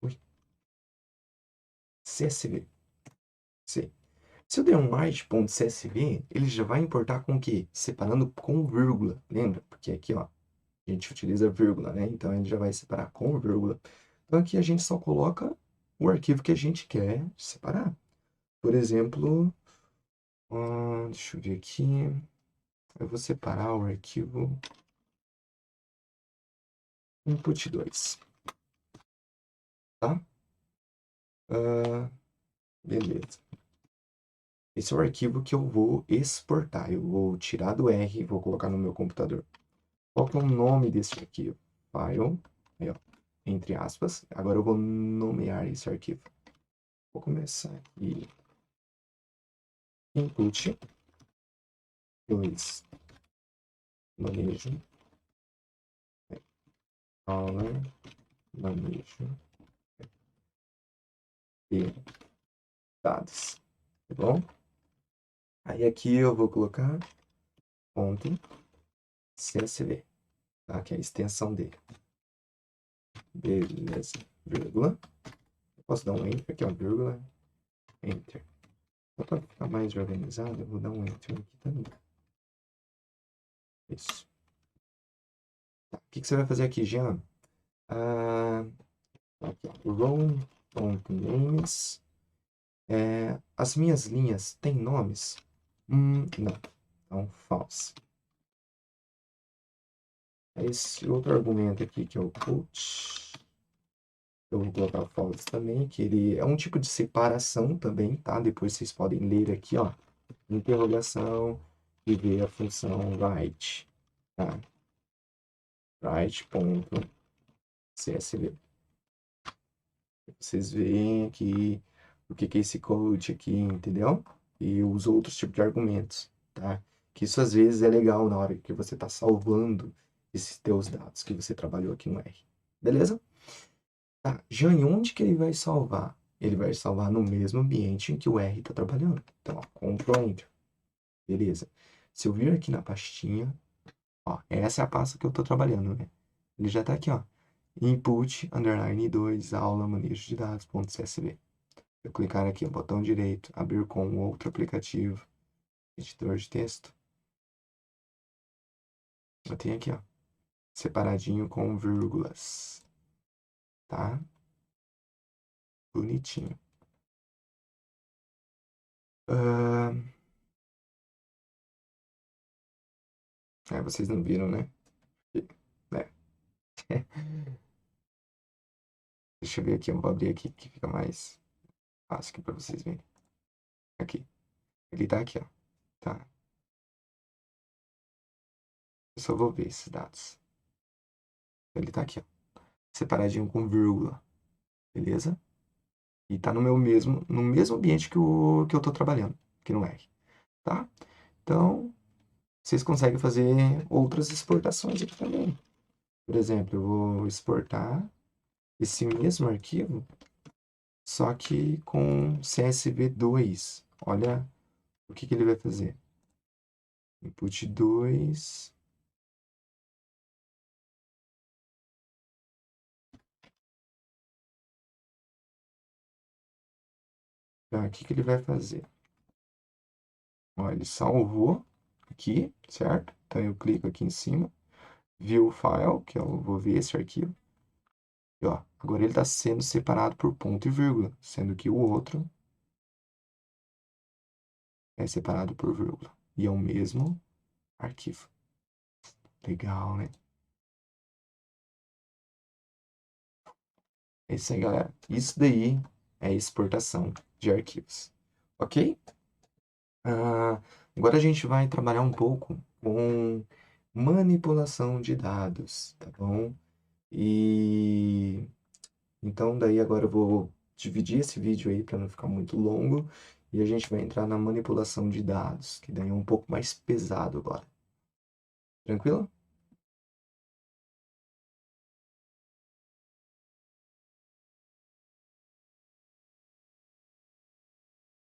Ui. CSV. Sim. Se eu der um write.csv, ele já vai importar com o quê? Separando com vírgula. Lembra? Porque aqui, ó, a gente utiliza vírgula, né? Então, ele já vai separar com vírgula. Então, aqui a gente só coloca o arquivo que a gente quer separar. Por exemplo, deixa eu ver aqui. Eu vou separar o arquivo input2. Tá? Beleza. Esse é o arquivo que eu vou exportar. Eu vou tirar do R e vou colocar no meu computador. Qual que é o nome desse arquivo? File, aí, ó, entre aspas. Agora eu vou nomear esse arquivo. Vou começar aqui. Input 2. Manejo. Aula. Manejo. E dados. Tá bom? Aí aqui eu vou colocar ponto CSV, tá? Que é a extensão dele. Beleza. Vírgula. Eu posso dar um enter aqui, ó, vírgula. Enter. Só para ficar mais organizado, eu vou dar um enter aqui também. Isso. Tá. O que você vai fazer aqui, Jean? Aqui, ó. Row.names. As minhas linhas têm nomes? Não. Então, false. Esse outro argumento aqui, que é o put. Eu vou colocar false também, que ele é um tipo de separação também, tá? Depois vocês podem ler aqui, ó. Interrogação e ver a função write, tá? Write.csv. Vocês veem aqui o que é esse code aqui, entendeu? E os outros tipos de argumentos, tá? Que isso às vezes é legal na hora que você está salvando esses teus dados que você trabalhou aqui no R. Beleza? Tá. Jane, onde que ele vai salvar? Ele vai salvar no mesmo ambiente em que o R está trabalhando. Então, ó, Ctrl Enter. Beleza. Se eu vir aqui na pastinha, ó, essa é a pasta que eu estou trabalhando, né? Ele já está aqui, ó. Input, underline 2, aula, manejo de dados.csv. Eu clicar aqui no botão direito, abrir com outro aplicativo, editor de texto. Eu tenho aqui, ó, separadinho com vírgulas, tá? Bonitinho. Vocês não viram, né? É. Deixa eu ver aqui, eu vou abrir aqui que fica mais fácil aqui pra vocês verem. Aqui. Ele tá aqui, ó. Tá. Eu só vou ver esses dados. Ele tá aqui, ó. Separadinho com vírgula. Beleza? E tá no mesmo ambiente que eu tô trabalhando, aqui no R. Tá? Então, vocês conseguem fazer outras exportações aqui também. Por exemplo, eu vou exportar esse mesmo arquivo, só que com CSV2. Olha o que ele vai fazer. Input 2. Tá, o que ele vai fazer? Ó, ele salvou aqui, certo? Então eu clico aqui em cima, view file, que eu vou ver esse arquivo. E ó, agora ele está sendo separado por ponto e vírgula, sendo que o outro é separado por vírgula. E é o mesmo arquivo. Legal, né? É isso aí, galera. Isso daí é exportação de arquivos. Ok? Agora a gente vai trabalhar um pouco com manipulação de dados, tá bom? E então daí agora eu vou dividir esse vídeo aí para não ficar muito longo e a gente vai entrar na manipulação de dados, que daí é um pouco mais pesado agora. Tranquilo?